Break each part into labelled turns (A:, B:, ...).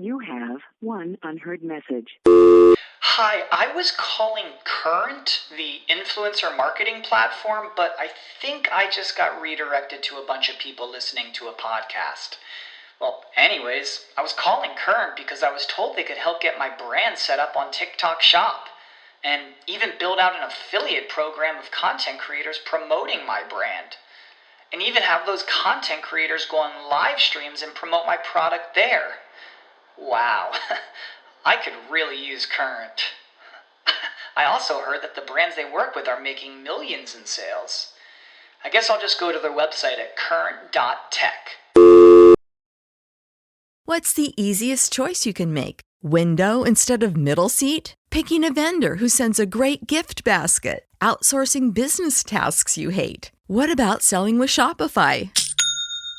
A: You have one unheard message.
B: Hi, I was calling Current, the influencer marketing platform, but I think I just got redirected to a bunch of people listening to a podcast. Well, anyways, I was calling Current because I was told they could help get my brand set up on TikTok Shop, and even build out an affiliate program of content creators promoting my brand, and even have those content creators go on live streams and promote my product there. Wow, I could really use Current. I also heard that the brands they work with are making millions in sales. I guess I'll just go to their website at current.tech.
C: What's the easiest choice you can make? Window instead of middle seat? Picking a vendor who sends a great gift basket? Outsourcing business tasks you hate? What about selling with Shopify?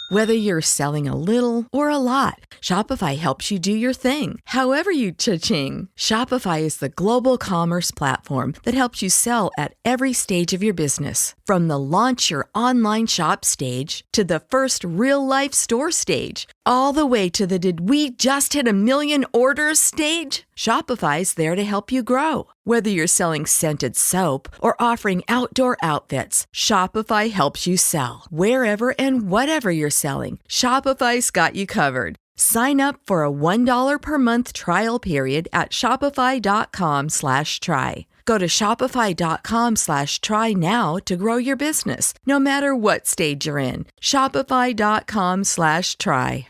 C: Whether you're selling a little or a lot, Shopify helps you do your thing, however you cha-ching. Shopify is the global commerce platform that helps you sell at every stage of your business. From the launch your online shop stage to the first real-life store stage, all the way to the did we just hit 1 million orders stage. Shopify's there to help you grow. Whether you're selling scented soap or offering outdoor outfits, Shopify helps you sell. Wherever and whatever you're selling, Shopify's got you covered. Sign up for a $1 per month trial period at shopify.com/try. Go to shopify.com/try now to grow your business, no matter what stage you're in. Shopify.com/try.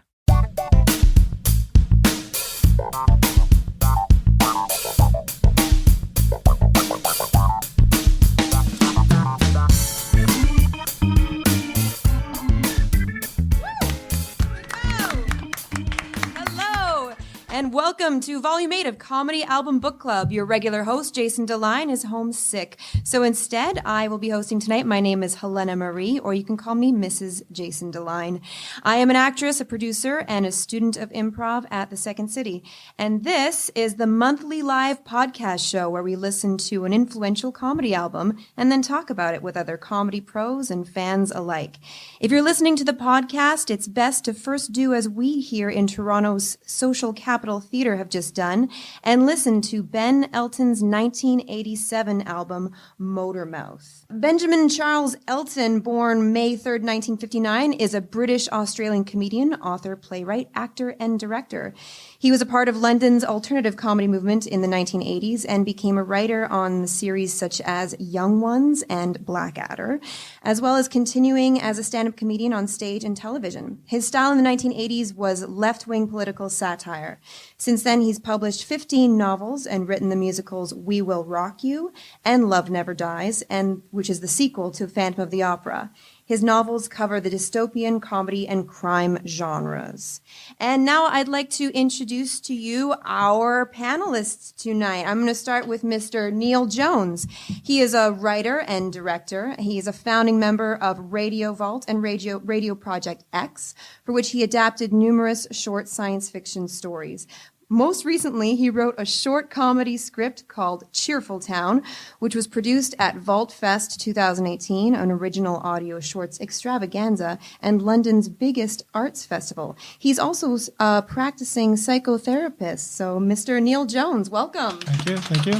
D: And welcome to Volume 8 of Comedy Album Book Club. Your regular host, Jason DeLine, is homesick. So instead, I will be hosting tonight. My name is Helena Marie, or you can call me Mrs. Jason DeLine. I am an actress, a producer, and a student of improv at the Second City. And this is the monthly live podcast show where we listen to an influential comedy album and then talk about it with other comedy pros and fans alike. If you're listening to the podcast, it's best to first do as we here in Toronto's Social Capital Theatre have just done and listen to Ben Elton's 1987 album Motormouth. Benjamin Charles Elton, born May 3rd, 1959, is a British-Australian comedian, author, playwright, actor, and director. He was a part of London's alternative comedy movement in the 1980s and became a writer on series such as Young Ones and Blackadder, as well as continuing as a stand-up comedian on stage and television. His style in the 1980s was left-wing political satire. Since then, he's published 15 novels and written the musicals We Will Rock You and Love Never Dies, which is the sequel to Phantom of the Opera. His novels cover the dystopian, comedy, and crime genres. And now I'd like to introduce to you our panelists tonight. I'm going to start with Mr. Neil Jones. He is a writer and director. He is a founding member of Radio Vault and Radio Project X, for which he adapted numerous short science fiction stories. Most recently, he wrote a short comedy script called Cheerful Town, which was produced at Vault Fest 2018, an original audio shorts extravaganza and London's biggest arts festival. He's also a practicing psychotherapist. So, Mr. Neil Jones, welcome.
E: Thank you.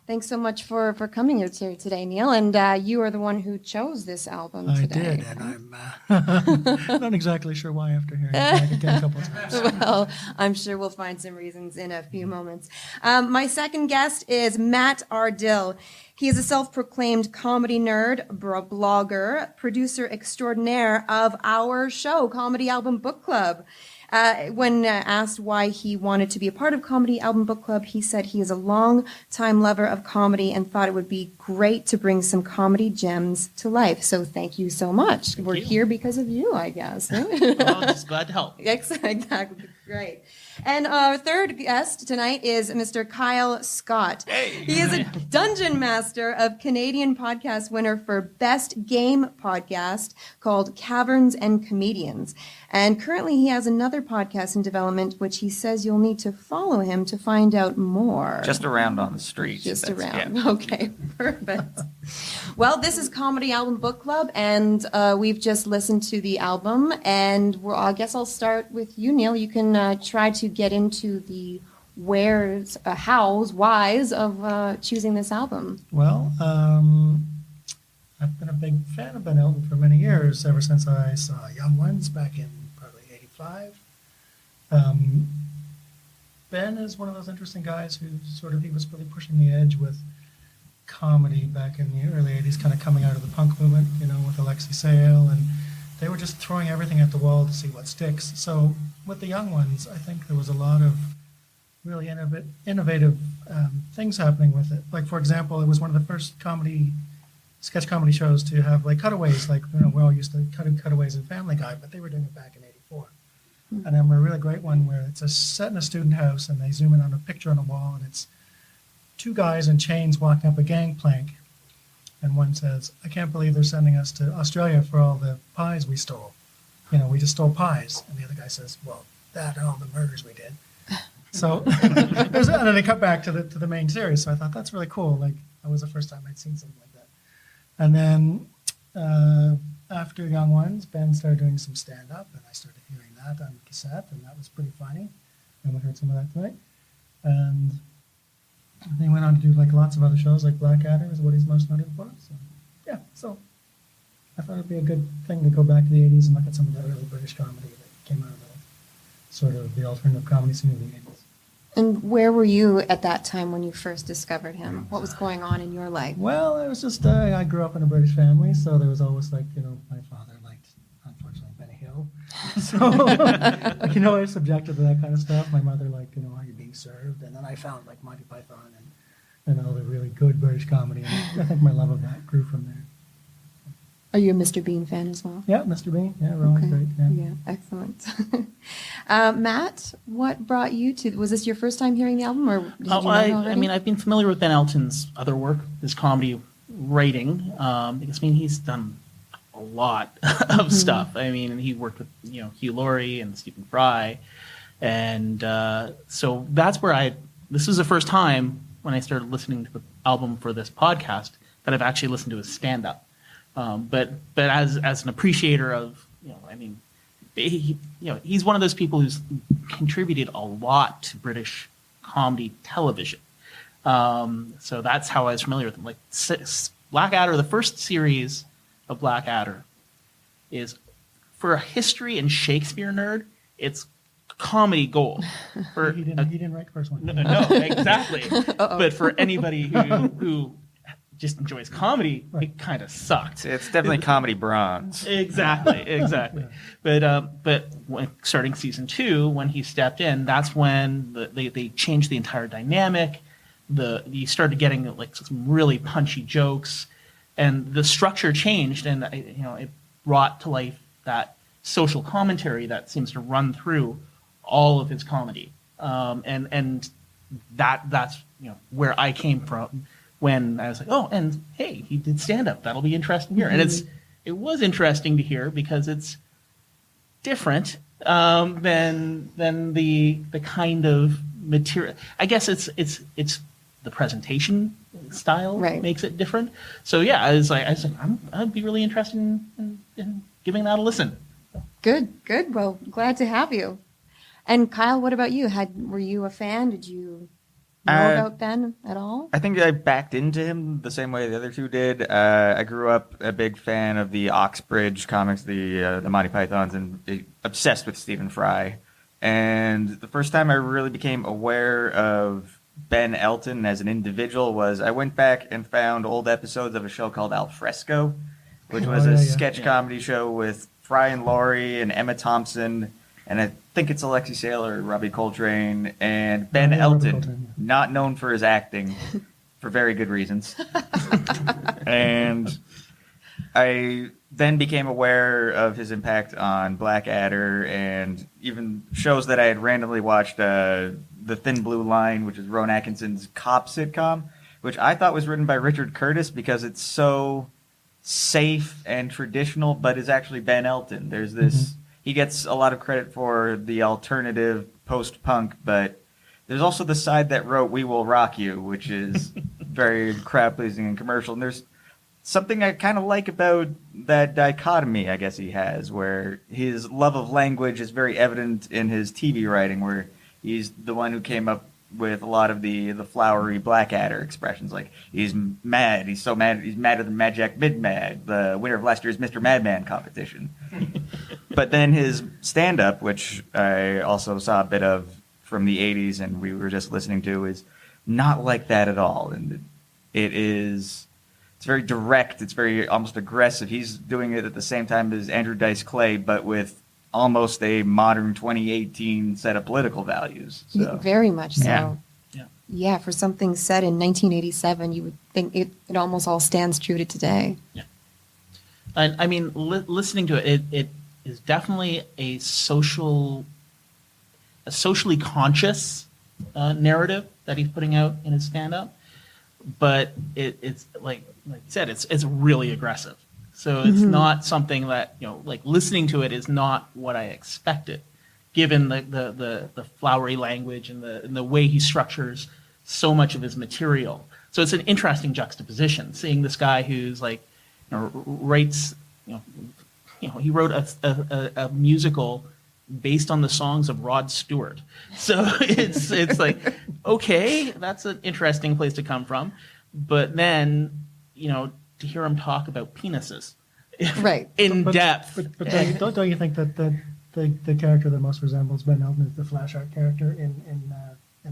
D: Thanks so much for coming here today, Neil. And you are the one who chose this album today.
E: I did, and I'm not exactly sure why after hearing it again a couple of times.
D: Well, I'm sure we'll find some reasons in a few moments. My second guest is Matt Ardill. He is a self-proclaimed comedy nerd, blogger, producer extraordinaire of our show, Comedy Album Book Club. When asked why he wanted to be a part of Comedy Album Book Club, he said he is a long-time lover of comedy and thought it would be great to bring some comedy gems to life. So thank you so much. We're here because of you, I guess.
E: Well, just glad to help.
D: Exactly. Great. And our third guest tonight is Mr. Kyle Scott.
E: Hey.
D: He is a dungeon master of Canadian podcast winner for Best Game podcast called Caverns and Comedians. And currently he has another podcast in development, which he says you'll need to follow him to find out more.
F: Just around on the street.
D: Just around.
F: Yeah.
D: Okay, perfect. Well, this is Comedy Album Book Club, and we've just listened to the album, and I guess I'll start with you, Neil. You can try to get into the where's, how's, why's of choosing this album.
E: Well, I've been a big fan of Ben Elton for many years, ever since I saw Young Ones back in probably '85. Ben is one of those interesting guys who he was really pushing the edge with comedy back in the early '80s, kind of coming out of the punk movement, with Alexi Sale, and they were just throwing everything at the wall to see what sticks. So with the Young Ones, I think there was a lot of really innovative things happening with it. Like, for example, it was one of the first sketch comedy shows to have like cutaways, like we all used to cut cutaways in Family Guy, but they were doing it back in '84. And I remember a really great one where it's set in a student house, and they zoom in on a picture on a wall, and it's two guys in chains walking up a gangplank, and one says, "I can't believe they're sending us to Australia for all the pies we stole. We just stole pies." And the other guy says, "Well, that and all the murders we did." So, and then they cut back to the main series. So I thought that's really cool. Like, that was the first time I'd seen something like that. And then after Young Ones, Ben started doing some stand-up, and I started hearing that on cassette, and that was pretty funny. And we heard some of that tonight. And then he went on to do like lots of other shows, like Blackadder is what he's most noted for. So, yeah, so I thought it'd be a good thing to go back to the '80s and look at some of the early British comedy that came out of the alternative comedy scene of the '80s.
D: And where were you at that time when you first discovered him? What was going on in your life?
E: Well, it was just, I grew up in a British family, so there was always my father liked, unfortunately, Benny Hill. So, I was subjected to that kind of stuff. My mother liked, Are You Being Served? And then I found like Monty Python and all the really good British comedy. And I think my love of that grew from there.
D: Are you a Mr. Bean fan as well?
E: Yeah, Mr. Bean. Yeah, Rowan's great.
D: Yeah, excellent. Matt, what brought you to? Was this your first time hearing the album, or did you know it already?
G: I've been familiar with Ben Elton's other work, his comedy writing, because he's done a lot of stuff. And he worked with Hugh Laurie and Stephen Fry, and so that's where this was the first time when I started listening to the album for this podcast that I've actually listened to his stand-up. But as an appreciator of, he's one of those people who's contributed a lot to British comedy television. So that's how I was familiar with him. Like Blackadder, the first series of Blackadder is, for a history and Shakespeare nerd, it's comedy gold.
E: He didn't write the first one.
G: No, exactly. But for anybody who just enjoys comedy, it kind of sucked.
F: It's definitely comedy bronze.
G: Exactly. Yeah. But starting season 2, when he stepped in, that's when they changed the entire dynamic. You started getting like some really punchy jokes, and the structure changed, and it brought to life that social commentary that seems to run through all of his comedy. And that's where I came from. When I was like, oh, and hey, he did stand-up. That'll be interesting here. And it was interesting to hear because it's different than the kind of material. I guess it's the presentation style makes it different. So yeah, I was like, I'd be really interested in giving that a listen.
D: Good. Well, glad to have you. And Kyle, what about you? Were you a fan? Did you know about Ben at all?
F: I think I backed into him the same way the other two did. I grew up a big fan of the Oxbridge comics, the Monty Pythons, and obsessed with Stephen Fry. And the first time I really became aware of Ben Elton as an individual was I went back and found old episodes of a show called Al Fresco, which was a sketch comedy show with Fry and Laurie and Emma Thompson, and I think it's Alexi Sale or Robbie Coltrane, and Ben Elton, not known for his acting for very good reasons. And I then became aware of his impact on Blackadder and even shows that I had randomly watched, The Thin Blue Line, which is Rowan Atkinson's cop sitcom, which I thought was written by Richard Curtis because it's so safe and traditional, but is actually Ben Elton. There's this... he gets a lot of credit for the alternative post-punk, but there's also the side that wrote "We Will Rock You," which is very crowd-pleasing and commercial. And there's something I kind of like about that dichotomy, I guess he has, where his love of language is very evident in his TV writing, where he's the one who came up with a lot of the flowery Blackadder expressions, like he's mad, he's so mad, he's madder than Mad Jack Mid-Mad, the winner of last year's Mr. Madman competition. But then his stand-up, which I also saw a bit of from the 80s and we were just listening to, is not like that at all. And it's very direct, it's very almost aggressive. He's doing it at the same time as Andrew Dice Clay, but with almost a modern 2018 set of political values. So.
D: Very much so.
F: Yeah.
D: Yeah, for something said in 1987, you would think it almost all stands true to today.
G: Yeah. And I mean, listening to it, it is definitely a socially conscious narrative that he's putting out in his stand-up. But it's like I said, it's really aggressive. So it's not something that, like listening to it is not what I expected, given the flowery language and the way he structures so much of his material. So it's an interesting juxtaposition, seeing this guy who's like, writes, he wrote a musical based on the songs of Rod Stewart. So it's like, okay, that's an interesting place to come from. But then, to hear him talk about penises,
D: right,
G: in depth.
E: But don't you think that the character that most resembles Ben Elton is the Flash Art character in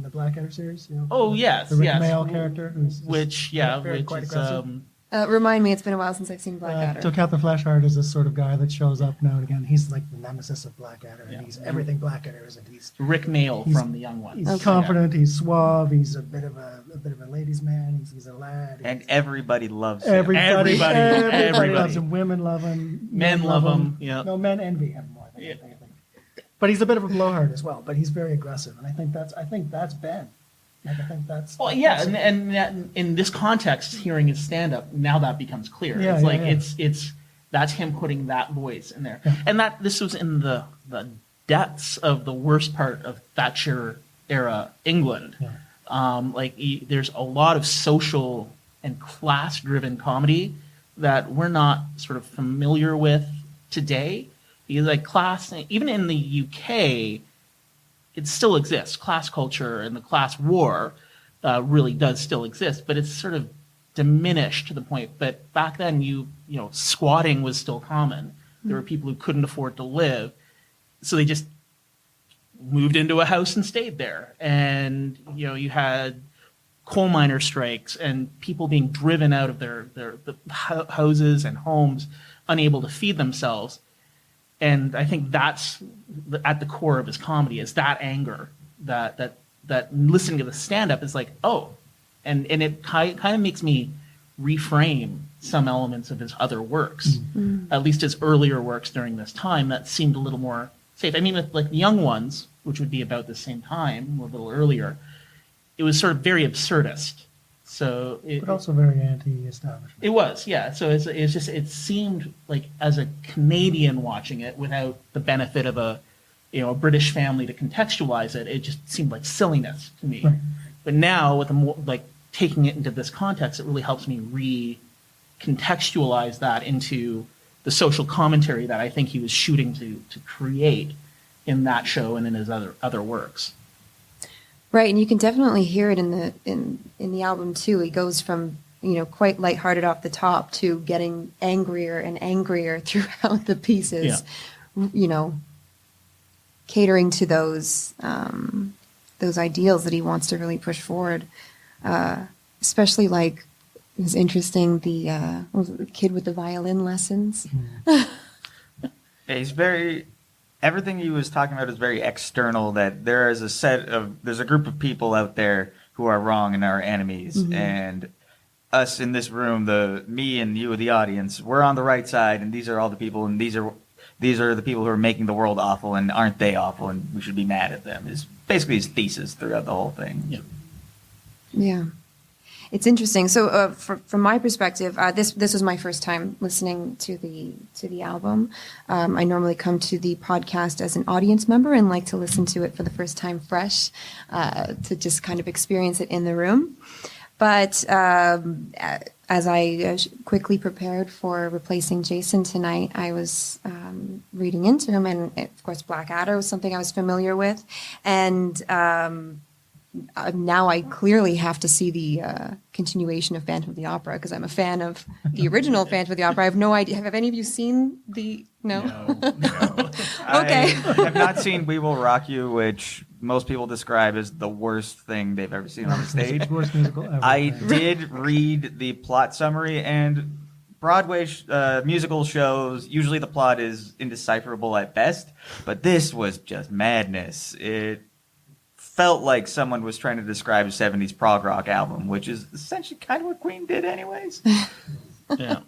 E: the Blackadder series?
G: Oh yes,
E: the Rick
G: yes.
E: Mayall character,
G: which
E: quite
G: is
E: aggressive.
D: Remind me, it's been a while since I've seen Blackadder.
E: So Captain Flashheart is this sort of guy that shows up now and again. He's like the nemesis of Blackadder, and he's everything Blackadder is, and he's
G: Rick Mayall from The Young Ones.
E: He's confident, he's suave, he's a bit of a ladies' man, he's a lad.
F: And everybody loves him.
E: Everybody
G: Everybody.
E: loves him. Women love him.
G: Men love him. Yeah.
E: No, men envy him more. I think. But he's a bit of a blowhard as well. But he's very aggressive, and I think that's Ben. Like, I think that's
G: well, yeah, and in this context, hearing his stand-up, now that becomes clear.
E: Yeah,
G: it's that's him putting that voice in there, and that this was in the depths of the worst part of Thatcher era England. Yeah. There's a lot of social and class-driven comedy that we're not sort of familiar with today. Like class, even in the UK. It still exists. Class culture and the class war really does still exist, but it's sort of diminished to the point. But back then, squatting was still common. There were people who couldn't afford to live, so they just moved into a house and stayed there. And you had coal miner strikes and people being driven out of their houses and homes, unable to feed themselves. And I think that's at the core of his comedy, is that anger that listening to the stand-up is like, oh, and it kind of makes me reframe some elements of his other works, at least his earlier works during this time that seemed a little more safe. I mean, with like The Young Ones, which would be about the same time, a little earlier, it was sort of very absurdist. So
E: but also very anti-establishment.
G: It was, yeah. So it seemed like, as a Canadian watching it without the benefit of a British family to contextualize it, it just seemed like silliness to me. Right. But now with taking it into this context, it really helps me recontextualize that into the social commentary that I think he was shooting to create in that show and in his other works.
D: Right, and you can definitely hear it in the album too. He goes from quite lighthearted off the top to getting angrier and angrier throughout the pieces. Yeah. Catering to those ideals that he wants to really push forward. Especially it was interesting the kid with the violin lessons.
F: Yeah, he's very. Everything he was talking about is very external, that there's a group of people out there who are wrong and are enemies. Mm-hmm. And us in this room, me and you, the audience, we're on the right side, and these are all the people, and these are the people who are making the world awful, and aren't they awful, and we should be mad at them, is basically his thesis throughout the whole thing.
G: Yeah.
D: Yeah. It's interesting. So, from my perspective, this was my first time listening to the album. I normally come to the podcast as an audience member and like to listen to it for the first time fresh, to just kind of experience it in the room. But as I quickly prepared for replacing Jason tonight, I was reading into him, and of course, Blackadder was something I was familiar with, and now I clearly have to see the continuation of Phantom of the Opera because I'm a fan of the original Phantom of the Opera. I have no idea. Have any of you seen the? No.
F: No.
D: Okay.
F: I have not seen "We Will Rock You," which most people describe as the worst thing they've ever seen on the stage.
E: Worst musical ever.
F: I did read the plot summary, and Broadway musical shows, usually the plot is indecipherable at best, but this was just madness. It felt like someone was trying to describe a 70s prog rock album, which is essentially kind of what Queen did anyways.
G: Yeah.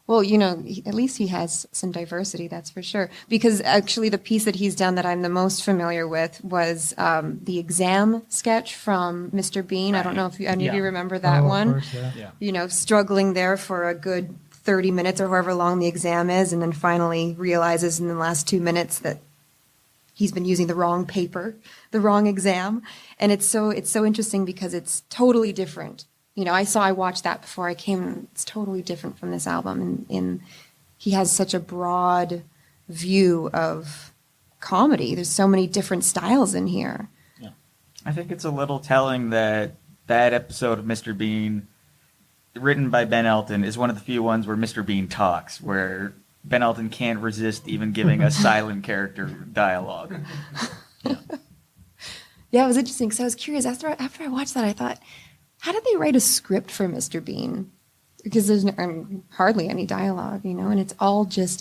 D: Well, at least he has some diversity, that's for sure. Because actually the piece that he's done that I'm the most familiar with was the exam sketch from Mr. Bean. I don't know if any of you remember that one.
E: Of course, yeah.
D: Struggling there for a good 30 minutes or however long the exam is, and then finally realizes in the last 2 minutes that he's been using the wrong paper, the wrong exam. And it's so interesting because it's totally different. I watched that before I came. It's totally different from this album. And he has such a broad view of comedy. There's so many different styles in here.
G: Yeah.
F: I think it's a little telling that episode of Mr. Bean, written by Ben Elton, is one of the few ones where Mr. Bean talks, where Ben Elton can't resist even giving a silent character dialogue.
D: Yeah, it was interesting because I was curious. After I watched that, I thought, how did they write a script for Mr. Bean? Because there's hardly any dialogue, and it's all just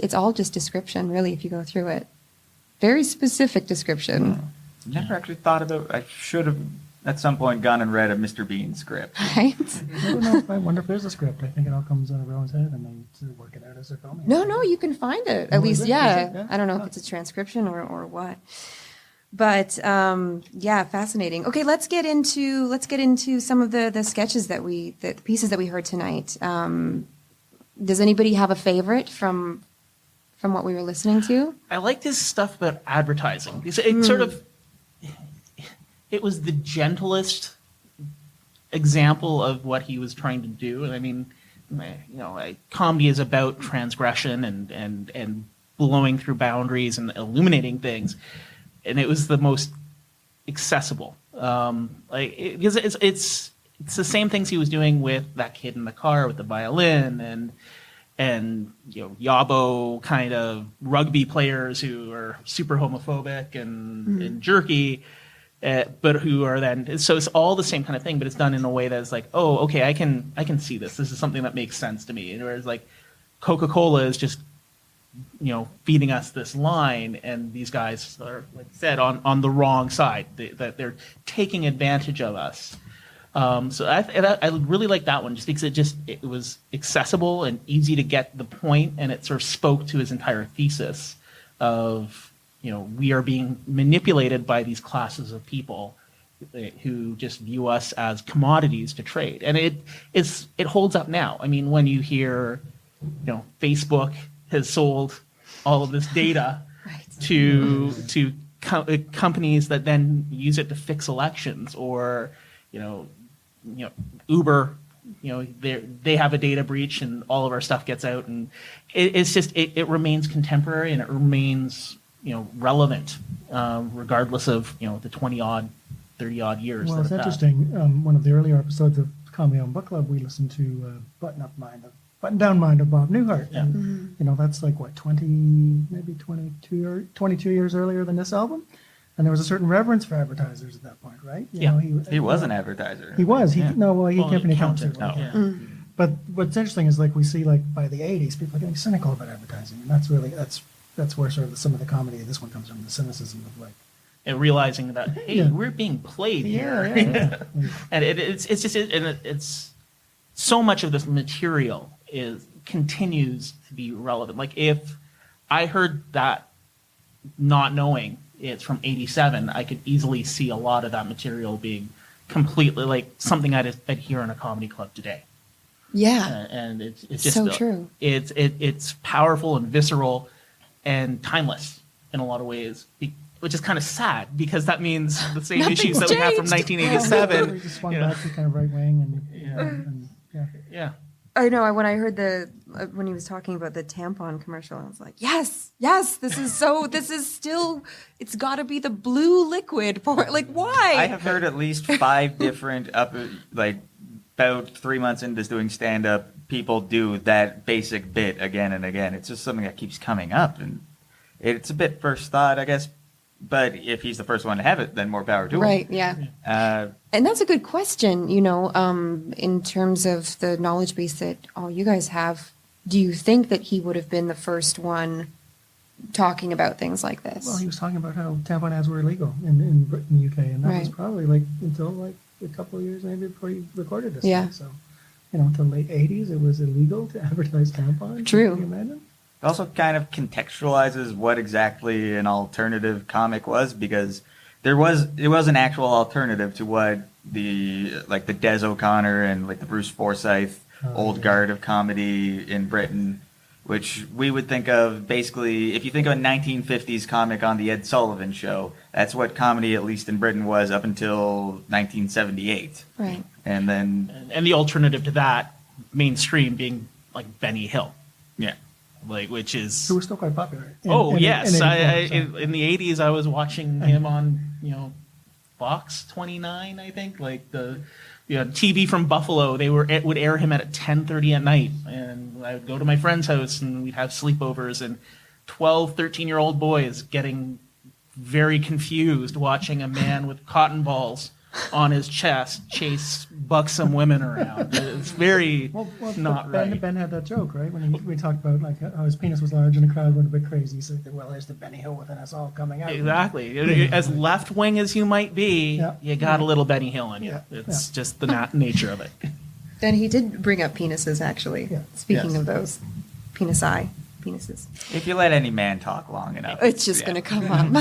D: description, really, if you go through it. Very specific description.
F: Never actually thought about. I should have at some point gone and read a Mr. Bean script.
D: Right?
E: I wonder if there's a script. I think it all comes out of everyone's head and they work it out as they're filming.
D: No, you can find it. At least, yeah. I don't know if it's a transcription or what. But fascinating. Okay, let's get into some of the sketches the pieces that we heard tonight. Does anybody have a favorite from what we were listening to?
G: I liked his stuff about advertising. It was the gentlest example of what he was trying to do. And I mean, comedy is about transgression and blowing through boundaries and illuminating things. And it was the most accessible. Because it's the same things he was doing with that kid in the car with the violin and yabo kind of rugby players who are super homophobic and jerky. But who are then, so it's all the same kind of thing, but it's done in a way that's like, oh, okay, I can see this. This is something that makes sense to me. And whereas like Coca-Cola is just, feeding us this line, and these guys are, like I said, on the wrong side. They're taking advantage of us. So I really like that one just because it was accessible and easy to get the point, and it sort of spoke to his entire thesis of, we are being manipulated by these classes of people who just view us as commodities to trade. And it holds up now. I mean, when you hear, Facebook has sold all of this data to companies that then use it to fix elections, or, Uber, they have a data breach and all of our stuff gets out, and it remains contemporary and it remains relevant, regardless of, the 20-odd, 30-odd years.
E: Well, it's interesting. One of the earlier episodes of Comedy on Book Club, we listened to Button Down Mind of Bob Newhart.
G: Yeah.
E: And, that's like, 22 years earlier than this album? And there was a certain reverence for advertisers at that point, right?
F: He was an advertiser.
E: He was. He
F: Yeah.
E: he kept an account.
G: Yeah.
E: But what's interesting is, we see, by the 80s, people are getting cynical about advertising. And that's where sort of some of the comedy of this one comes from, the cynicism of,
G: and realizing that, hey, we're being played here.
E: Yeah.
G: And it's so much of this material continues to be relevant. Like, if I heard that not knowing it's from 87, I could easily see a lot of that material being completely like something I'd hear in a comedy club today.
D: Yeah.
G: And it's just
D: so true.
G: It's powerful and visceral and timeless in a lot of ways, which is kind of sad because that means the same issues that we have from
D: changed.
G: 1987.
E: We just swung back to kind of right wing and
G: Yeah.
D: I know when I heard when he was talking about the tampon commercial, I was like, yes, this is still, it's got to be the blue liquid for like why?
F: I have heard at least 5 different about 3 months into doing stand up, people do that basic bit again and again. It's just something that keeps coming up, and it's a bit first thought, I guess. But if he's the first one to have it, then more power to him.
D: Right, yeah. And that's a good question, in terms of the knowledge base that all you guys have. Do you think that he would have been the first one talking about things like this?
E: Well, he was talking about how tampon ads were illegal in Britain, UK, and that was
D: Right.
E: probably until a couple of years maybe before he recorded this.
D: Yeah.
E: Thing. So, until the late 80s, it was illegal to advertise tampons.
D: True.
E: Can you imagine?
F: It also kind of contextualizes what exactly an alternative comic was, because it was an actual alternative to what the Des O'Connor and the Bruce Forsyth old guard of comedy in Britain, which we would think of basically, if you think of a 1950s comic on the Ed Sullivan Show, that's what comedy, at least in Britain, was up until 1978.
D: Right.
F: And then...
G: And the alternative to that, mainstream, being like Benny Hill.
F: Yeah.
G: Which is...
E: Who was still quite popular.
G: Yes.
E: In
G: in the 80s, I was watching him on, Fox 29, I think. The TV from Buffalo, it would air him at 10:30 at night. And I would go to my friend's house, and we'd have sleepovers, and 12, 13-year-old boys getting very confused watching a man with cotton balls on his chest chase buxom women around. It's very not right.
E: Ben had that joke, right? When we talked about how his penis was large and the crowd went a bit crazy. He said, well, there's the Benny Hill within us all coming out.
G: Exactly. As left-wing as you might be, you got a little Benny Hill in you.
E: Yeah.
G: It's just the nature of it.
D: Then he did bring up penises, actually.
E: Yeah.
D: Speaking
G: Yes.
D: of those, penises.
F: If you let any man talk long enough,
D: It's just going to come up.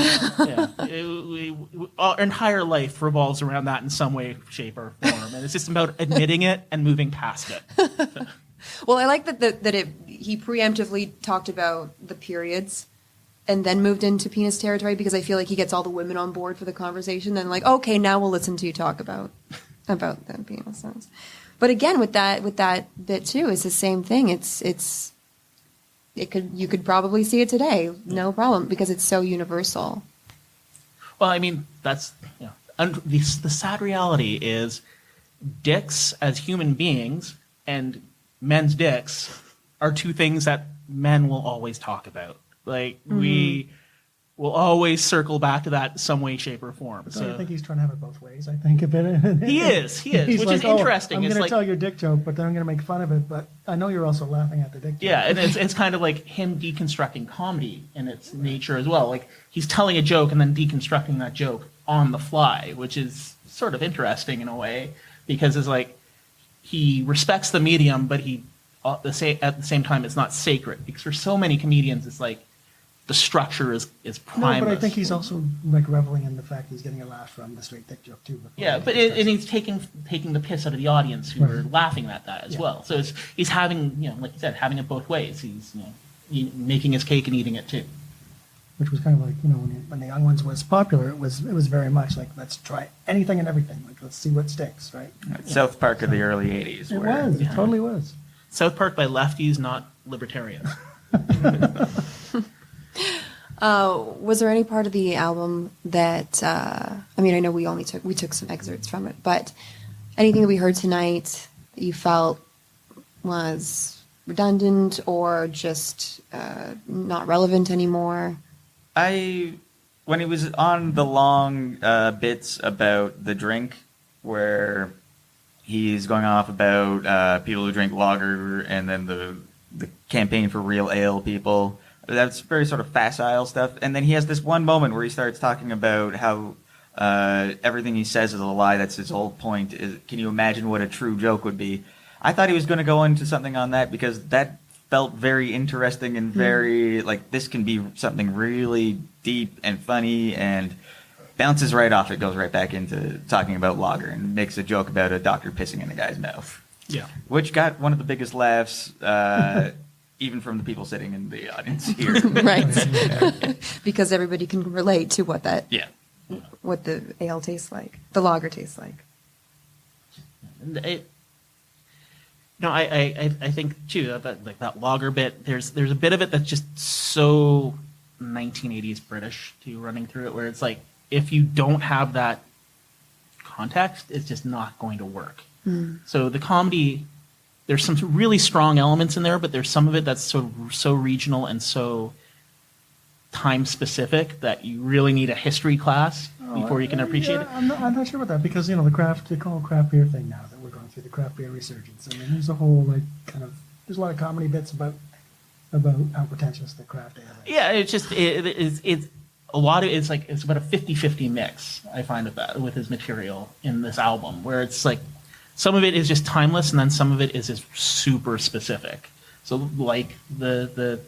G: Our entire life revolves around that in some way, shape, or form. And it's just about admitting it and moving past it.
D: Well, I like that he preemptively talked about the periods and then moved into penis territory, because I feel like he gets all the women on board for the conversation. Then okay, now we'll listen to you talk about the penises. But again, with that bit too, it's the same thing. You could probably see it today, no problem, because it's so universal.
G: Well, I mean, that's the sad reality is dicks as human beings and men's dicks are two things that men will always talk about. We will always circle back to that some way, shape, or form.
E: So I think he's trying to have it both ways. I think a bit.
G: He is,
E: He's
G: which is interesting.
E: I'm
G: It's
E: going to tell your dick joke, but then I'm going to make fun of it. But I know you're also laughing at the dick joke.
G: Yeah, and it's kind of like him deconstructing comedy in its nature as well. He's telling a joke and then deconstructing that joke on the fly, which is sort of interesting in a way, because it's he respects the medium, but at the same time it's not sacred, because for so many comedians it's the structure is primeless.
E: No, but I think he's also reveling in the fact he's getting a laugh from the straight dick joke too.
G: Yeah, but he's taking the piss out of the audience who are laughing at that as well. So he's having, like you said, having it both ways. He's making his cake and eating it too.
E: Which was kind of when the Young Ones was popular, it was very much let's try anything and everything. Let's see what sticks, right?
F: South Park of the early 80s.
E: It totally was.
G: South Park by lefties, not libertarians.
D: Was there any part of the album that I know we took some excerpts from it, but anything that we heard tonight that you felt was redundant or just not relevant anymore?
F: When he was on the long bits about the drink, where he's going off about people who drink lager and then the campaign for real ale people. That's very sort of facile stuff. And then he has this one moment where he starts talking about how everything he says is a lie. That's his whole point. Can you imagine what a true joke would be? I thought he was going to go into something on that, because that felt very interesting and very, this can be something really deep and funny. And bounces right off it, goes right back into talking about lager, and makes a joke about a doctor pissing in a guy's mouth.
G: Yeah.
F: Which got one of the biggest laughs, even from the people sitting in the audience here.
D: Right. Because everybody can relate to what the ale tastes like, the lager tastes like.
G: I think too that lager bit. There's a bit of it that's just so 1980s British too, running through it, where it's like if you don't have that context, it's just not going to work. So the comedy, there's some really strong elements in there, but there's some of it that's so regional and so time specific that you really need a history class before you can appreciate it.
E: I'm not sure about that, because they call craft beer thing now that we're going through the craft beer resurgence. I mean, there's a whole there's a lot of comedy bits about how pretentious the craft ale is.
G: Yeah, it's a lot of it's about a 50-50 mix. I find with his material in this album, where it's like some of it is just timeless, and then some of it is just super specific. So like the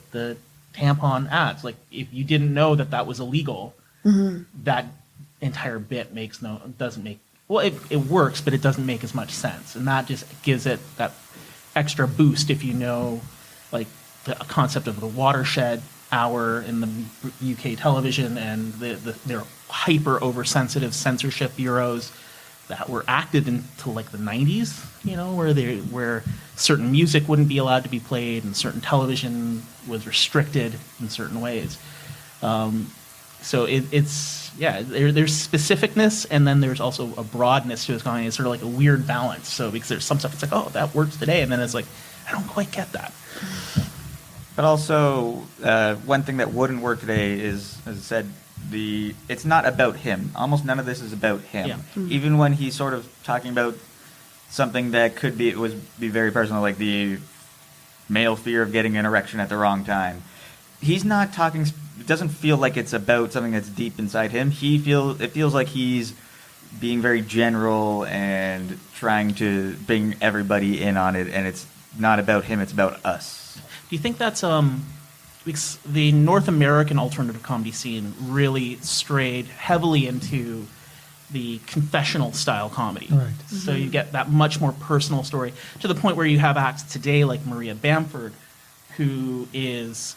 G: tampon ads, like if you didn't know that was illegal, that entire bit doesn't make it works, but it doesn't make as much sense, and that just gives it that extra boost if you know like the concept of the watershed hour in the UK television and their hyper oversensitive censorship bureaus that were active until like the 90s, where certain music wouldn't be allowed to be played and certain television was restricted in certain ways. So there's specificness, and then there's also a broadness to his comedy. It's sort of like a weird balance. So because there's some stuff it's like, oh, that works today, and then it's like, I don't quite get that.
F: But also, one thing that wouldn't work today is, as I said, it's not about him. Almost none of this is about him.
G: Yeah.
F: Even when he's sort of talking about something that could be very personal, like the male fear of getting an erection at the wrong time. He's not talking. It doesn't feel like it's about something that's deep inside him. It feels like he's being very general and trying to bring everybody in on it, and it's not about him. It's about us.
G: Do you think that's because the North American alternative comedy scene really strayed heavily into the confessional style comedy?
E: Right.
G: So you get that much more personal story, to the point where you have acts today like Maria Bamford, who is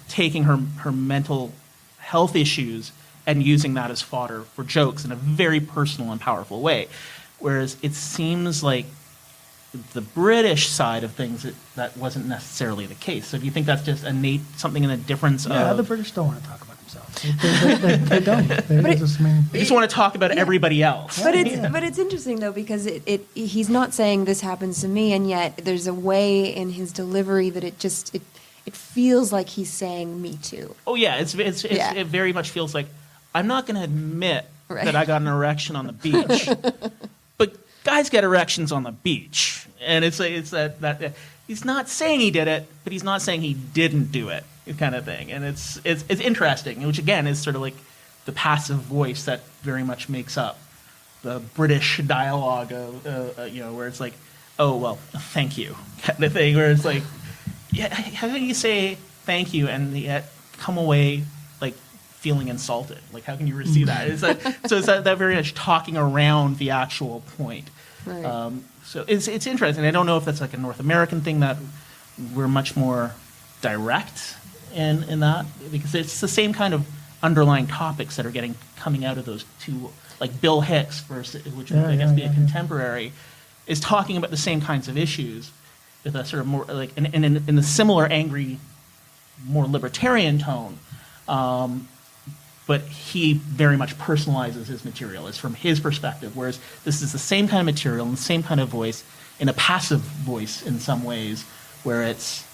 G: taking her mental health issues and using that as fodder for jokes in a very personal and powerful way. Whereas it seems like the British side of things, that wasn't necessarily the case. So do you think that's just something in the difference of...
E: Yeah, the British don't want to talk about themselves. They don't. They
G: just want to talk about everybody else.
D: But it's interesting, though, because he's not saying this happens to me, and yet there's a way in his delivery that it feels like he's saying me too.
G: Oh, yeah. It very much feels like, I'm not going to admit that I got an erection on the beach, but guys get erections on the beach. And it's that he's not saying he did it, but he's not saying he didn't do it, kind of thing. And it's interesting, which again is sort of like the passive voice that very much makes up the British dialogue of where it's like, oh well, thank you, kind of thing. Where it's like, yeah, how can you say thank you and yet come away like feeling insulted? Like, how can you receive that? It's that very much talking around the actual point.
D: Right.
G: So it's interesting. I don't know if that's like a North American thing, that we're much more direct in that, because it's the same kind of underlying topics that are coming out of those two, like Bill Hicks, which would, I guess, be a contemporary, is talking about the same kinds of issues with a sort of more like in a similar angry, more libertarian tone. But he very much personalizes his material. It's from his perspective, whereas this is the same kind of material and the same kind of voice, in a passive voice in some ways, where it's,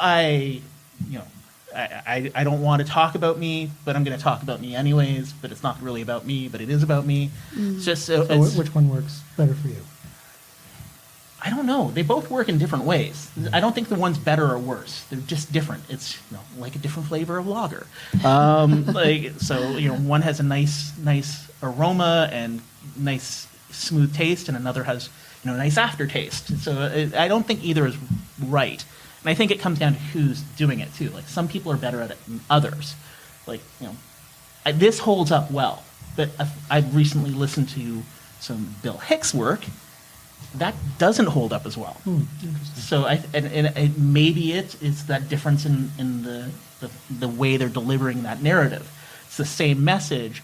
G: I don't want to talk about me, but I'm going to talk about me anyways, but it's not really about me, but it is about me. It's just
E: which one works better for you?
G: I don't know. They both work in different ways. I don't think the one's better or worse. They're just different. It's like a different flavor of lager. One has a nice aroma and nice smooth taste, and another has nice aftertaste. So I don't think either is right. And I think it comes down to who's doing it too. Like, some people are better at it than others. Like, this holds up well. But I've recently listened to some Bill Hicks work that doesn't hold up as well.
E: Interesting.
G: So maybe it's that difference in the way they're delivering that narrative. It's the same message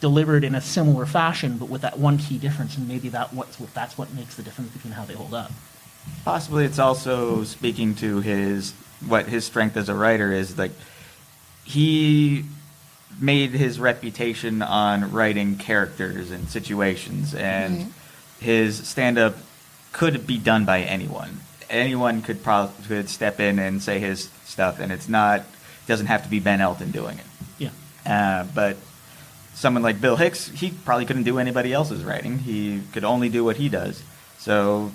G: delivered in a similar fashion, but with that one key difference, and maybe that's what makes the difference between how they hold up.
F: Possibly it's also speaking to what his strength as a writer is. Like, he made his reputation on writing characters and situations, and his stand-up could be done by anyone. Anyone could step in and say his stuff, and doesn't have to be Ben Elton doing it.
G: Yeah.
F: But someone like Bill Hicks, he probably couldn't do anybody else's writing. He could only do what he does. So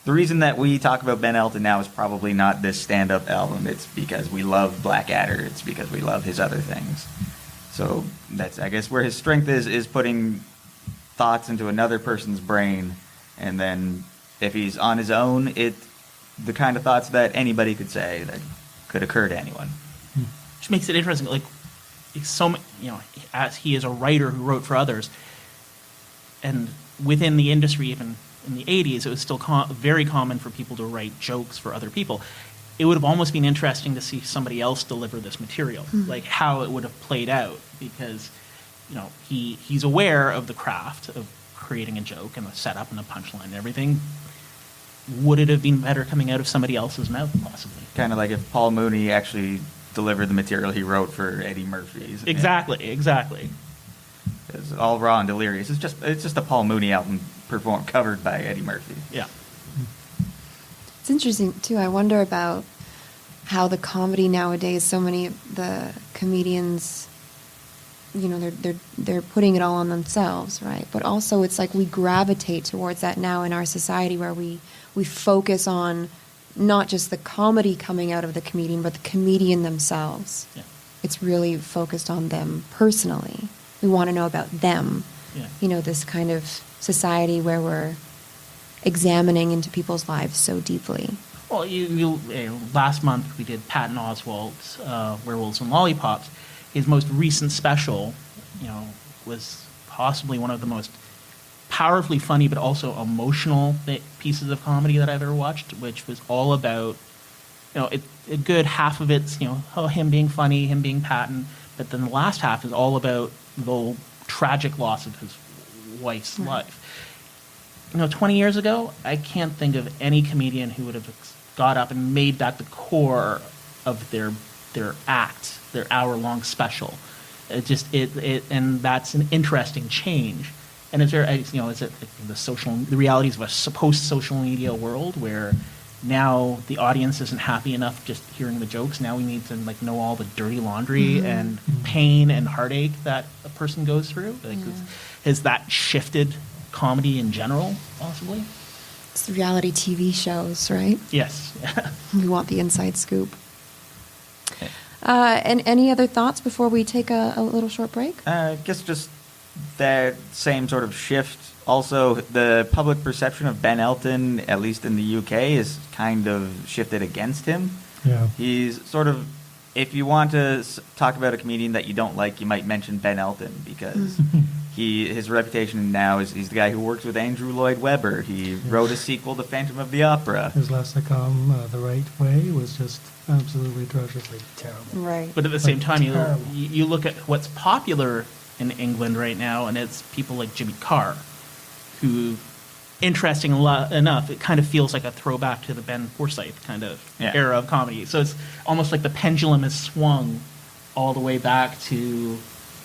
F: the reason that we talk about Ben Elton now is probably not this stand-up album. It's because we love Blackadder. It's because we love his other things. So that's, I guess, where his strength is putting thoughts into another person's brain, and then if he's on his own, the kind of thoughts that anybody could say that could occur to anyone.
G: Which makes it interesting. Like, as he is a writer who wrote for others, and within the industry, even in the 80s, it was still very common for people to write jokes for other people. It would have almost been interesting to see somebody else deliver this material, like how it would have played out, because he's aware of the craft of creating a joke and the setup and the punchline and everything. Would it have been better coming out of somebody else's mouth, possibly? Kind
F: of like if Paul Mooney actually delivered the material he wrote for Eddie Murphy's.
G: Exactly.
F: It's all raw and delirious. It's just a Paul Mooney album covered by Eddie Murphy.
G: Yeah.
D: It's interesting too. I wonder about how the comedy nowadays. So many of the comedians, they're putting it all on themselves, right? But also, it's like we gravitate towards that now in our society, where we focus on not just the comedy coming out of the comedian, but the comedian themselves.
G: Yeah.
D: It's really focused on them personally. We want to know about them.
G: Yeah.
D: This kind of society where we're examining into people's lives so deeply.
G: Well, last month we did Patton Oswalt's Werewolves and Lollipops. His most recent special, was possibly one of the most powerfully funny but also emotional pieces of comedy that I've ever watched, which was all about, a good half of it's, him being funny, him being Patton, but then the last half is all about the tragic loss of his wife's life. 20 years ago, I can't think of any comedian who would have got up and made that the core of their act, their hour-long special. And that's an interesting change. And is it the realities of a post-social media world where now the audience isn't happy enough just hearing the jokes. Now we need to know all the dirty laundry and pain and heartache that a person goes through. Has that shifted comedy in general, possibly?
D: It's the reality TV shows, right?
G: Yes.
D: We want the inside scoop. And any other thoughts before we take a little short break?
F: I guess just that same sort of shift. Also, the public perception of Ben Elton, at least in the UK, is kind of shifted against him.
E: Yeah.
F: He's sort of, if you want to talk about a comedian that you don't like, you might mention Ben Elton, because his reputation now is he's the guy who works with Andrew Lloyd Webber. He wrote a sequel to Phantom of the Opera.
E: His last sitcom, The Right Way, was just absolutely atrociously terrible.
D: Right.
G: But at the same time, you look at what's popular in England right now, and it's people like Jimmy Carr, who, interesting enough, it kind of feels like a throwback to the Ben Forsyth kind of era of comedy. So it's almost like the pendulum has swung all the way back to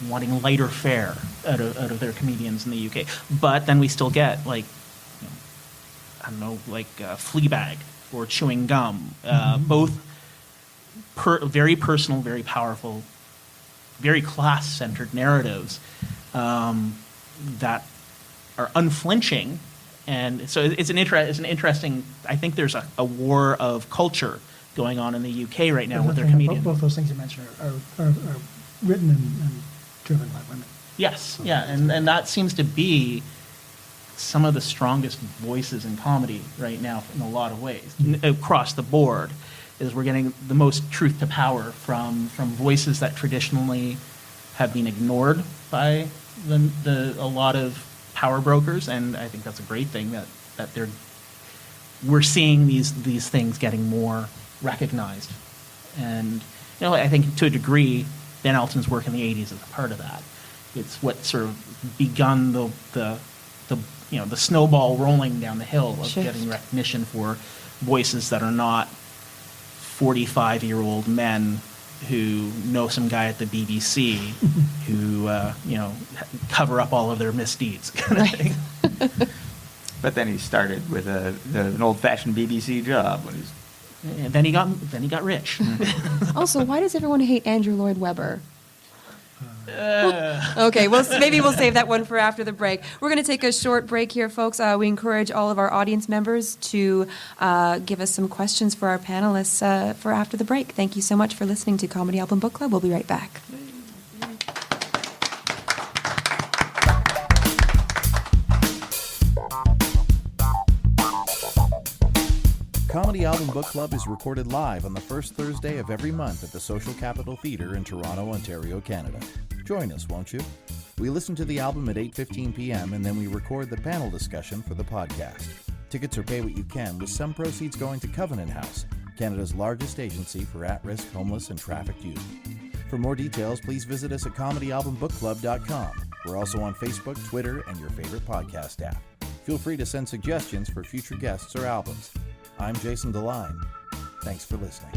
G: wanting lighter fare out of their comedians in the UK. But then we still get, Fleabag or Chewing Gum, both very personal, very powerful, very class-centered narratives that are unflinching, and so it's an interesting. I think there's a war of culture going on in the UK right now with their comedians.
E: Both those things you mentioned are written and driven by women.
G: Yes, yeah, and that seems to be some of the strongest voices in comedy right now in a lot of ways across the board. Is we're getting the most truth to power from voices that traditionally have been ignored by a lot of power brokers, and I think that's a great thing that we're seeing these things getting more recognized. And I think to a degree, Ben Elton's work in the '80s is a part of that. It's what sort of begun the snowball rolling down the hill of getting recognition for voices that are not 45-year-old men who know some guy at the BBC who cover up all of their misdeeds kind of thing.
F: But then he started with an old-fashioned BBC job when he's.
G: And then he got rich.
D: Also, why does everyone hate Andrew Lloyd Webber? Okay, well, maybe we'll save that one for after the break. We're going to take a short break here, folks. We encourage all of our audience members to give us some questions for our panelists for after the break. Thank you so much for listening to Comedy Album Book Club. We'll be right back.
H: Comedy Album Book Club is recorded live on the first Thursday of every month at the Social Capital Theatre in Toronto, Ontario, Canada. Join us, won't you? We listen to the album at 8:15 p.m. and then we record the panel discussion for the podcast. Tickets are pay what you can, with some proceeds going to Covenant House, Canada's largest agency for at-risk, homeless, and trafficked youth. For more details, please visit us at comedyalbumbookclub.com. We're also on Facebook, Twitter, and your favorite podcast app. Feel free to send suggestions for future guests or albums. I'm Jason DeLine. Thanks for listening.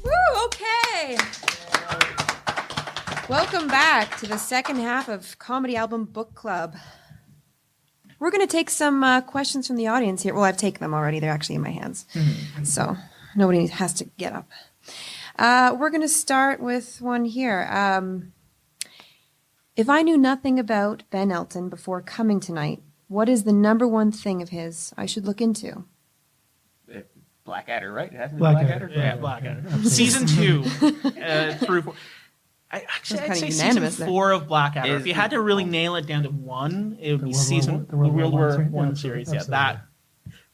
D: Woo, okay. Welcome back to the second half of Comedy Album Book Club. We're going to take some questions from the audience here. Well, I've taken them already. They're actually in my hands. So nobody has to get up. We're going to start with one here. If I knew nothing about Ben Elton before coming tonight, what is the number one thing of his I should look into?
F: Blackadder, right? It has to be
E: Blackadder.
G: Yeah, Blackadder. Season 2 through 4. I'd say season 4 of Blackadder. If you had to really nail it down to one, it would be
E: the World War
G: One series. Yeah, that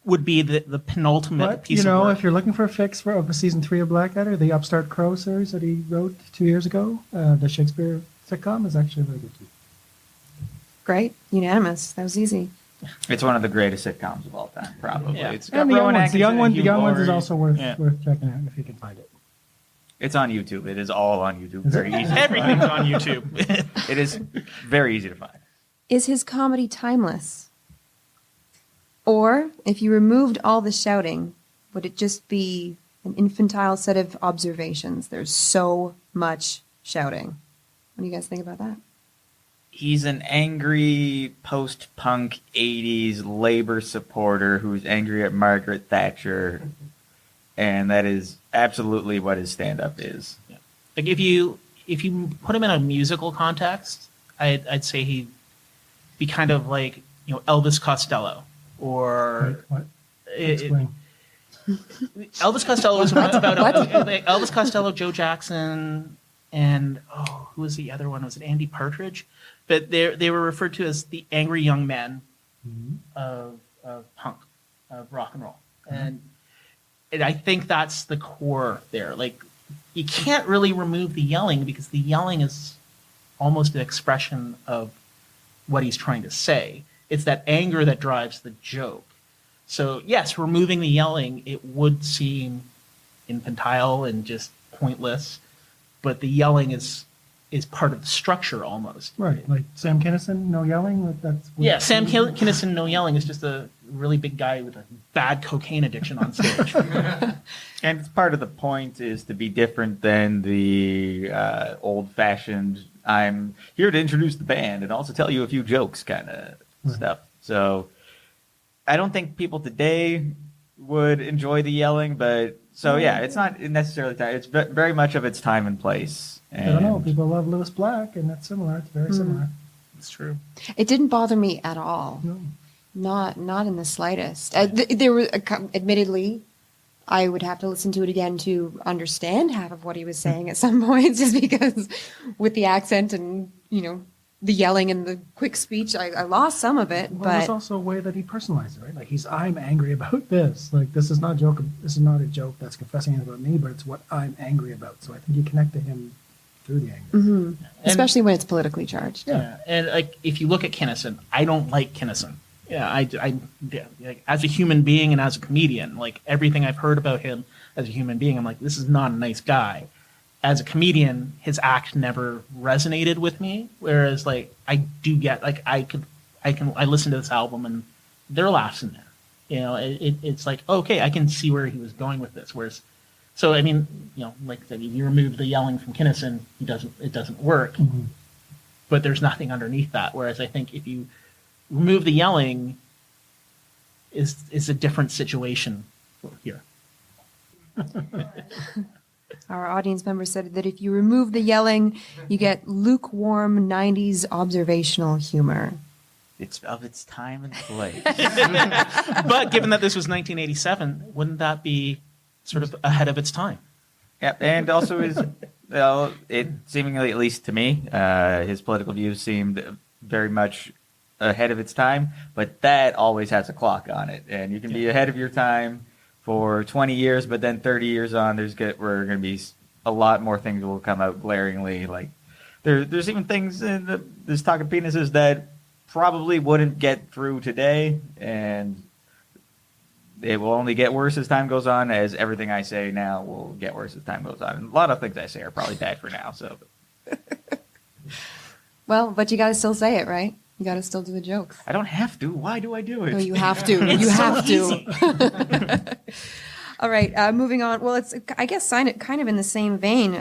G: would be the penultimate
E: But,
G: piece of work.
E: if you're looking for a fix of season 3 of Blackadder, the Upstart Crow series that he wrote 2 years ago, the Shakespeare sitcom, is actually really good too.
D: Great. Unanimous. That was easy.
F: It's one of the greatest sitcoms of all time, probably.
G: Yeah.
F: It's got
E: And the young
F: Rowan
E: ones. The young
F: Atkinson
E: ones,
F: and
E: the
F: Hugh
E: young ones is
F: Laurie.
E: also worth
G: Yeah.
E: checking out if you can find it.
F: It's on YouTube. It is all on YouTube. Very easy.
G: Everything's on YouTube.
F: It is very easy to find.
D: Is his comedy timeless? Or, if you removed all the shouting, would it just be an infantile set of observations? There's so much shouting. What do you guys think about that?
F: He's an angry post-punk 80s labor supporter who's angry at Margaret Thatcher, and that is absolutely what his stand-up is.
G: Yeah. Like if you put him in a musical context, I'd say he'd be kind of like Elvis Costello or
E: What?
G: it-
E: Explain.
G: Elvis Costello was about Elvis Costello, Joe Jackson, and who was the other one? Was it Andy Partridge? But they were referred to as the angry young men of punk, of rock and roll, and I think that's the core there. Like you can't really remove the yelling because the yelling is almost an expression of what he's trying to say. It's that anger that drives the joke. So yes, removing the yelling, it would seem infantile and just pointless, but the yelling is part of the structure almost.
E: Right, like Sam Kinison, no yelling. That's
G: Yeah, Sam Kinison, no yelling, is just a really big guy with a bad cocaine addiction on stage.
F: And it's part of the point is to be different than the old-fashioned, I'm here to introduce the band and also tell you a few jokes kind of stuff. So I don't think people today would enjoy the yelling, but so yeah, it's not necessarily time. It's very much of its time and place.
E: I don't know. People love Lewis Black, and that's similar. It's very similar.
G: It's true.
D: It didn't bother me at all.
E: No.
D: Not in the slightest. There were, admittedly, I would have to listen to it again to understand half of what he was saying at some points, just because with the accent and the yelling and the quick speech. I lost some of it,
E: Well, there's
D: but
E: also a way that he personalized it, right? Like I'm angry about this. Like this is not a joke. This is not a joke that's confessing anything about me, but it's what I'm angry about. So I think you connect to him through the anger.
D: especially when it's politically charged.
G: Yeah, and like if you look at Kinnison, I don't like Kinnison. Yeah, like, as a human being and as a comedian, like everything I've heard about him as a human being, I'm like, this is not a nice guy. As a comedian, his act never resonated with me. Whereas, like, I do get, like, I listen to this album and there are laughs in there. You know, it's like, okay, I can see where he was going with this. Whereas, so I mean, you know, like if you remove the yelling from Kinnison, it doesn't work. But there's nothing underneath that. Whereas I think if you remove the yelling, is a different situation here.
D: Our audience member said that if you remove the yelling, you get lukewarm 90s observational humor.
F: It's of its time and place.
G: But given that this was 1987, wouldn't that be sort of ahead of its time?
F: Yeah, and also it seemingly, at least to me, his political views seemed very much ahead of its time, but that always has a clock on it, and you can be ahead of your time for 20 years, but then 30 years on, we're going to be a lot more things will come out glaringly. Like there's even things in this talk of penises that probably wouldn't get through today, and it will only get worse as time goes on, as everything I say now will get worse as time goes on. And a lot of things I say are probably bad for now. So,
D: Well, but you got to still say it, right? You got to still do the jokes.
F: I don't have to. Why do I do it?
D: No, you have to. You have to. All right, moving on. Well, it's, I guess, kind of in the same vein.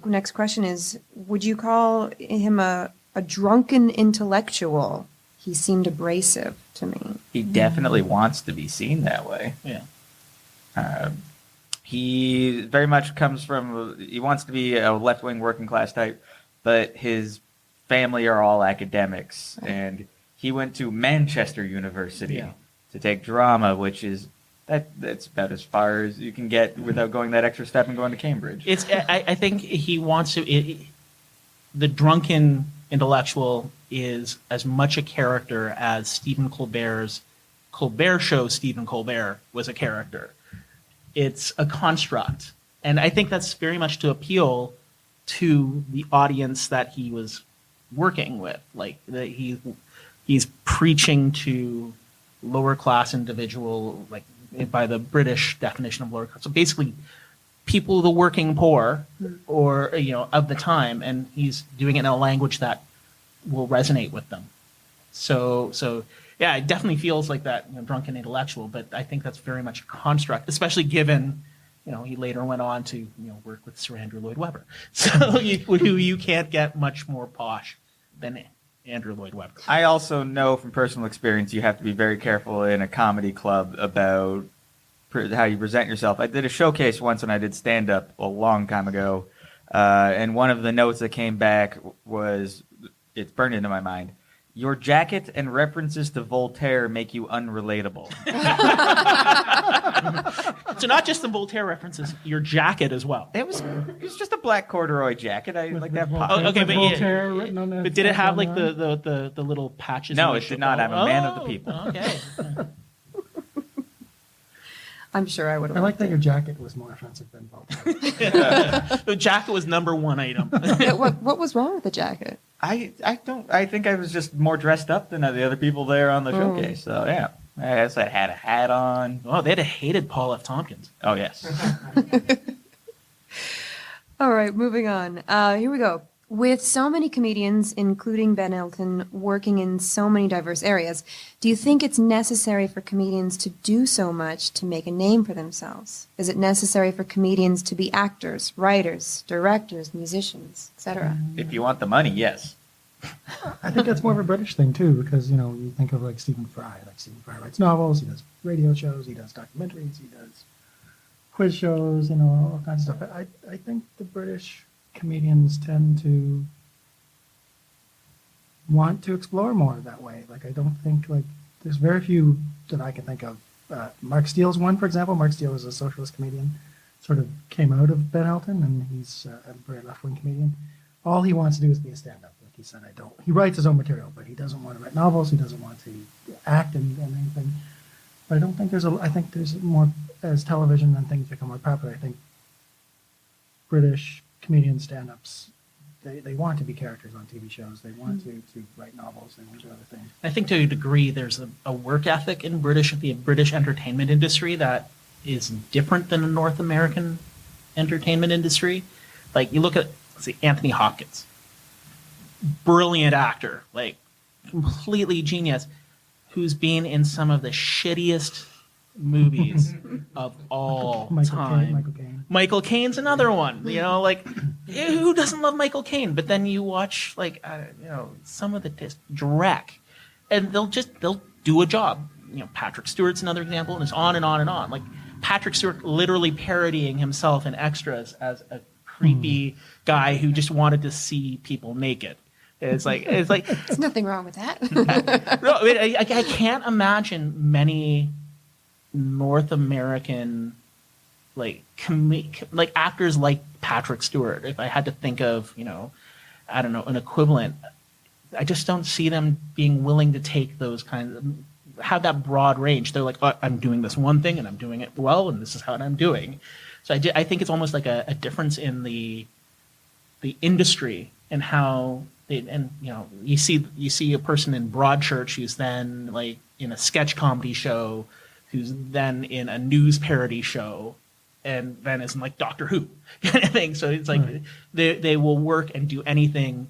D: Next question is, would you call him a drunken intellectual? He seemed abrasive to me.
F: He definitely wants to be seen that way.
G: Yeah.
F: He very much comes from, he wants to be a left-wing working class type, but his family are all academics. Right. And he went to Manchester University to take drama, which is, that's about as far as you can get without going that extra step and going to Cambridge.
G: I think he wants to, the drunken intellectual is as much a character as Stephen Colbert's Colbert Show Stephen Colbert was a character. It's a construct. And I think that's very much to appeal to the audience that he was working with. Like that he's preaching to lower class individual, like by the British definition of lower class. So basically people, the working poor or, you know, of the time, and he's doing it in a language that will resonate with them. So yeah, it definitely feels like that, you know, drunken intellectual, but I think that's very much a construct, especially given, you know, he later went on to, you know, work with Sir Andrew Lloyd Webber. So who you can't get much more posh than Andrew Lloyd Webber.
F: I also know from personal experience you have to be very careful in a comedy club about how you present yourself. I did a showcase once when I did stand-up a long time ago, and one of the notes that came back was, it's burned into my mind, your jacket and references to Voltaire make you unrelatable.
G: So not just the Voltaire references, your jacket as well.
F: It was just a black corduroy jacket. I like that.
G: Okay, but
E: Voltaire written on
G: but did it have like the little patches?
F: No, it did not. I'm a man of the people.
G: Okay.
D: I'm sure I would have.
E: I like that your jacket was more offensive than Voltaire.
G: The jacket was number one item.
D: What was wrong with the jacket?
F: I think I was just more dressed up than the other people there on the showcase. So yeah, I guess I had a hat on.
G: Oh, they'd have hated Paul F. Tompkins.
F: Oh yes.
D: All right, moving on. Here we go. With so many comedians, including Ben Elton, working in so many diverse areas, do you think it's necessary for comedians to do so much to make a name for themselves? Is it necessary for comedians to be actors, writers, directors, musicians, etc.?
F: If you want the money, yes.
E: I think that's more of a British thing too, because you know you think of like Stephen Fry. Like Stephen Fry writes novels, he does radio shows, he does documentaries, he does quiz shows, you know, all kinds of stuff. I think the British comedians tend to want to explore more that way. Like I don't think like there's very few that I can think of. Mark Steele's one, for example. Mark Steele is a socialist comedian, sort of came out of Ben Elton, and he's a very left-wing comedian. All he wants to do is be a stand-up. Like he said, I don't. He writes his own material, but he doesn't want to write novels. He doesn't want to act in anything. But I don't think I think there's more, as television and things become more popular, I think British comedian stand-ups, they want to be characters on TV shows. They want to write novels. They want to do other things.
G: I think to a degree there's a work ethic in the British entertainment industry that is different than a North American entertainment industry. Like you look at, let's see, Anthony Hopkins, brilliant actor, like completely genius, who's been in some of the shittiest movies of all time. Michael Caine's another one. You know, like who doesn't love Michael Caine? But then you watch like some of the Drek, and they'll do a job. You know, Patrick Stewart's another example, and it's on and on and on. Like Patrick Stewart literally parodying himself in Extras as a creepy guy who just wanted to see people naked. It's like
D: There's nothing wrong with that.
G: No, I can't imagine many North American like actors like Patrick Stewart. If I had to think of, I don't know, an equivalent, I just don't see them being willing to take those kinds of, have that broad range. They're like, oh, I'm doing this one thing and I'm doing it well, and this is how I'm doing. So I think it's almost like a difference in the industry and how you see a person in Broadchurch who's then like in a sketch comedy show, who's then in a news parody show, and then is in like Doctor Who kind of thing. So it's like they will work and do anything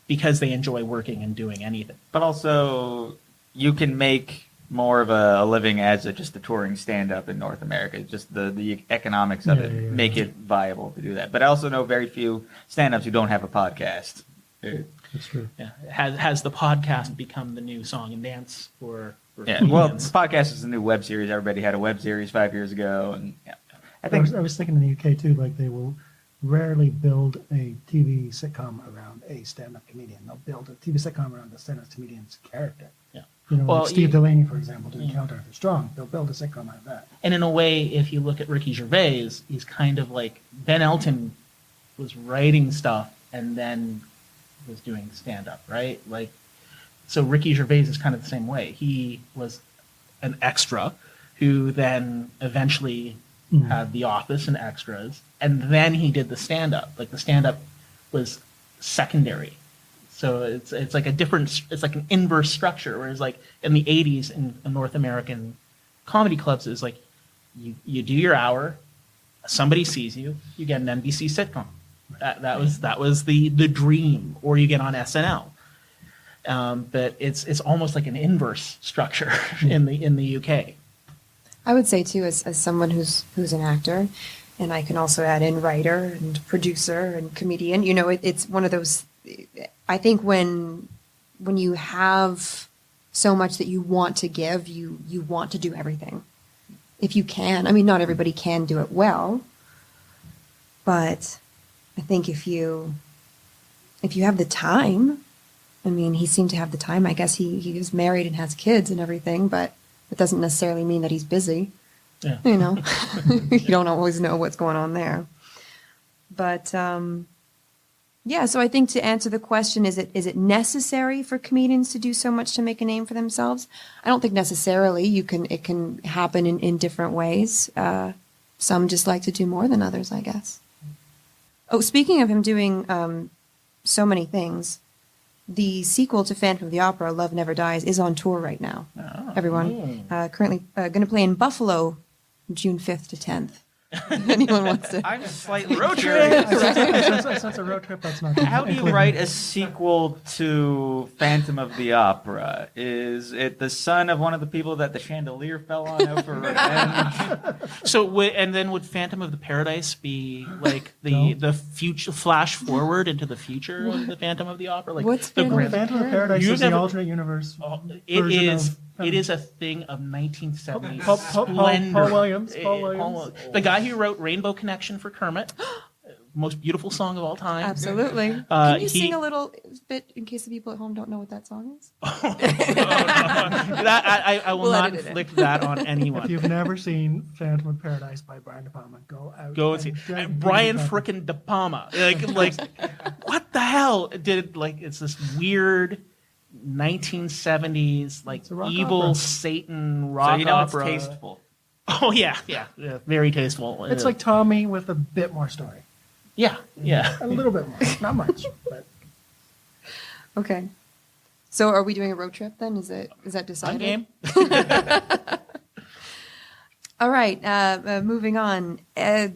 G: because they enjoy working and doing anything.
F: But also, you can make more of a living as just a touring stand-up in North America. Just the economics of it make it viable to do that. But I also know very few stand-ups who don't have a podcast.
E: That's true.
G: Yeah. Has the podcast become the new song and dance for
F: yeah, well, the podcast is the new web series. Everybody had a web series 5 years ago, and
E: I was thinking in the UK too. Like they will rarely build a TV sitcom around a stand-up comedian. They'll build a TV sitcom around the stand-up comedian's character.
G: Yeah.
E: Like Steve Delaney, for example, did Count Arthur Strong. They'll build a sitcom out of that.
G: And in a way, if you look at Ricky Gervais, he's kind of like Ben Elton was writing stuff and then was doing stand-up, right? Like. So Ricky Gervais is kind of the same way. He was an extra who then eventually had The Office and Extras, and then he did the stand-up. Like the stand-up was secondary. So it's like it's like an inverse structure, whereas like in the 80s in North American comedy clubs is like you do your hour, somebody sees you, you get an NBC sitcom. That was the dream, or you get on SNL. But it's almost like an inverse structure in the UK.
D: I would say too, as someone who's an actor, and I can also add in writer and producer and comedian. It's one of those. I think when you have so much that you want to give, you want to do everything. If you can, I mean, not everybody can do it well, but I think if you have the time. I mean, he seemed to have the time. I guess he was married and has kids and everything, but it doesn't necessarily mean that he's busy.
G: Yeah.
D: You don't always know what's going on there. But so I think to answer the question, is it necessary for comedians to do so much to make a name for themselves? I don't think necessarily. It can happen in different ways. Some just like to do more than others, I guess. Oh, speaking of him doing so many things, the sequel to Phantom of the Opera, Love Never Dies, is on tour right now. Oh. Everyone. Currently going to play in Buffalo June 5th to 10th. If anyone wants to.
F: I'm slightly
G: road
F: curious.
G: trip.
E: Since a road trip, that's not.
F: How do you write a sequel to Phantom of the Opera? Is it the son of one of the people that the chandelier fell on out for revenge?
G: So, and then would Phantom of the Paradise be like the future flash forward into the future of the Phantom of the Opera? Like
D: what's
G: the
E: Phantom of the Paradise is the alternate universe.
G: It is a thing of 1970s
E: Paul
G: splendor.
E: Williams.
G: The guy who wrote Rainbow Connection for Kermit, most beautiful song of all time.
D: Absolutely. Can you
G: he-
D: sing a little bit in case the people at home don't know what that song is?
G: I will
D: We'll
G: not
D: edit it in.
G: inflict that on anyone.
E: If you've never seen Phantom of Paradise by Brian De Palma, go out.
G: Go and see Brian frickin' De Palma. Like, what the hell? It's this weird 1970s
E: It's a rock
G: evil
E: opera.
G: Satan rock
F: So you know
G: opera.
F: it's tasteful.
G: Oh yeah, very tasteful.
E: It's like Tommy with a bit more story.
G: yeah.
E: A little bit more, not much, but
D: Okay. So are we doing a road trip then? Is that
G: I'm
D: decided?
G: game.
D: All right. Moving on. I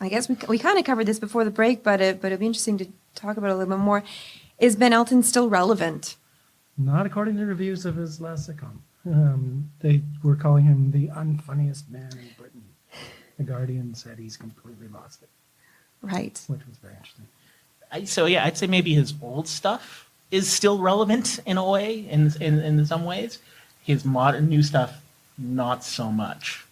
D: guess we kind of covered this before the break, but it'd be interesting to talk about it a little bit more. Is Ben Elton still relevant?
E: not according to reviews of his last sitcom. They were calling him the unfunniest man in Britain. The Guardian said he's completely lost it,
D: Right.
E: which was very interesting.
G: I'd say maybe his old stuff is still relevant in a way, in some ways. His modern new stuff, not so much.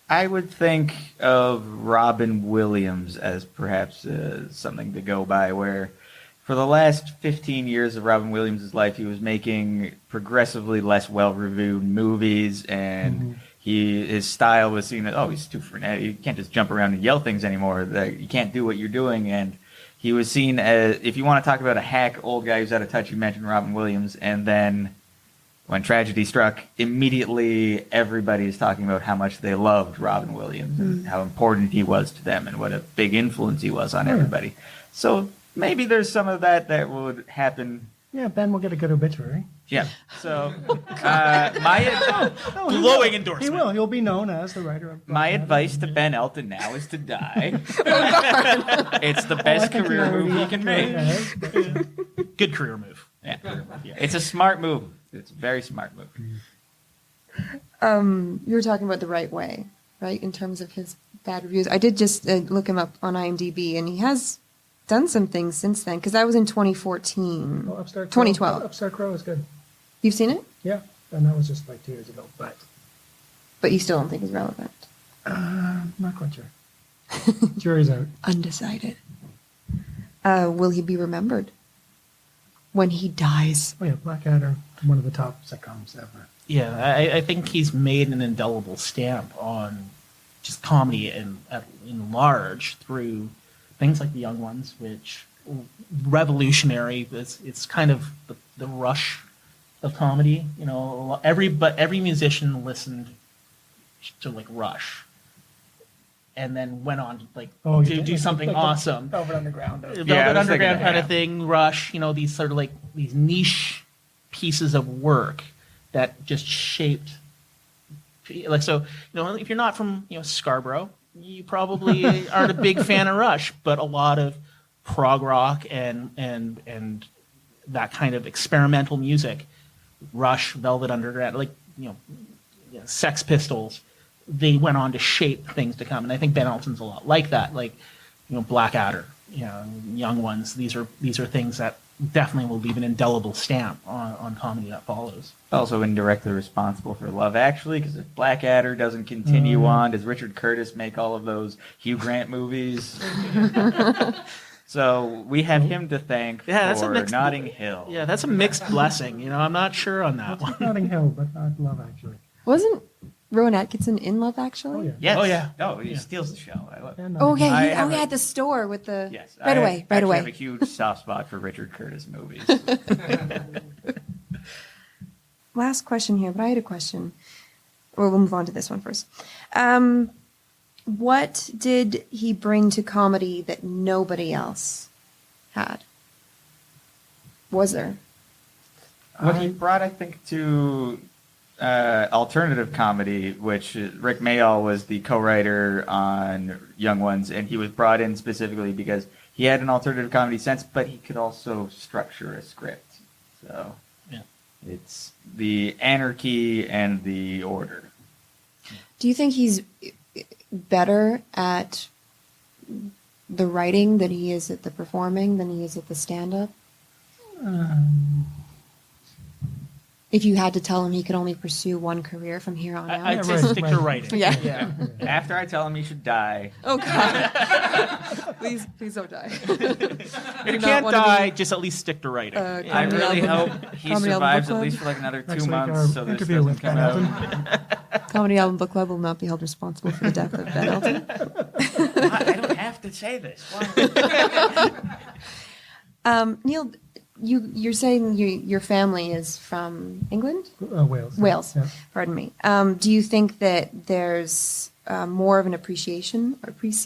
F: I would think of Robin Williams as perhaps something to go by, where for the last 15 years of Robin Williams' life, he was making progressively less well-reviewed movies, and his style was seen as, oh, he's too frenetic. You can't just jump around and yell things anymore. You can't do what you're doing, and he was seen as, if you want to talk about a hack old guy who's out of touch, you mentioned Robin Williams, and then when tragedy struck, immediately everybody is talking about how much they loved Robin Williams and how important he was to them and what a big influence he was on everybody. So maybe there's some of that would happen.
E: Yeah, Ben will get a good obituary.
F: Yeah. So
G: Glowing
E: He
G: endorsement.
E: will. He'll be known as the writer of.
F: my advice to Ben Elton now is to die. It's the best career move he can make.
G: Good career move.
F: Yeah. It's a smart move. It's a very smart move.
D: You were talking about The Right Way, right? In terms of his bad reviews. I did just look him up on IMDb, and he has done some things since then, because that was in 2014.
E: Well, Upstart
D: 2012.
E: Upstart Crow is good.
D: You've seen it?
E: Yeah, and that was just like 2 years ago, but
D: But you still don't think it's relevant?
E: not quite sure. Jury's out.
D: Undecided. Will he be remembered when he dies?
E: Oh yeah, Blackadder, one of the top sitcoms ever.
G: Yeah, I think he's made an indelible stamp on just comedy in large through things like The Young Ones, which revolutionary. It's kind of the rush of comedy. You know, every musician listened to like Rush, and then went on to like do something awesome.
E: Velvet Underground.
G: Velvet
F: Yeah, I was
G: Underground
F: thinking
G: kind
F: that.
G: of thing, Rush, you know, these sort of like these niche pieces of work that just shaped, like, so, you know, if you're not from, you know, Scarborough, you probably aren't a big fan of Rush, but a lot of prog rock and that kind of experimental music, Rush, Velvet Underground, like, you know, Sex Pistols, they went on to shape things to come. And I think Ben Elton's a lot like that. Like, you know, Blackadder, you know, Young Ones. These are things that definitely will leave an indelible stamp on comedy that follows.
F: Also indirectly responsible for Love Actually, because if Blackadder doesn't continue on, does Richard Curtis make all of those Hugh Grant movies? So we have him to thank
G: That's a
F: for
G: mixed
F: Notting Hill.
G: Yeah, that's a mixed blessing. You know, I'm not sure on that one.
E: Notting Hill, but not Love Actually.
D: Wasn't Rowan Atkinson in Love Actually?
E: Oh yeah.
F: Yes.
G: Oh, yeah.
F: Oh, he steals the show. I love it.
E: And
D: Oh,
E: Notting
D: yeah.
F: I
D: He,
F: have
D: at the store with the.
F: Yes.
D: Right away. Right
F: I
D: away.
F: have a huge soft spot for Richard Curtis movies.
D: Last question here, but I had a question. Well, we'll move on to this one first. What did he bring to comedy that nobody else had? Was there?
F: What he brought, I think, to alternative comedy, which Rick Mayall was the co-writer on Young Ones, and he was brought in specifically because he had an alternative comedy sense, but he could also structure a script. So
G: Yeah.
F: it's the anarchy and the order.
D: Do you think he's better at the writing than he is at the performing, than he is at the stand-up? If you had to tell him he could only pursue one career from here on out.
G: I'd say
E: right,
G: stick to
E: right.
G: writing.
D: Yeah.
F: After I tell him he should die,
D: Oh God! please don't die.
G: If you can't die, just at least stick to writing.
F: I
D: Comedy
F: really
D: album-
F: hope he
D: Comedy album
F: survives
D: book
F: at
D: club?
F: least for like another
E: Next
F: 2
E: week, our
F: months, so this
E: interview
F: doesn't
E: with
F: come
E: Ben
F: out.
D: Comedy Album Book Club will not be held responsible for the death of Ben Elton.
F: I don't have to say this. Why?
D: Neil, you're saying your family is from England?
E: Wales.
D: Wales.
E: Yeah.
D: Pardon me. Do you think that there's more of an appreciation? I think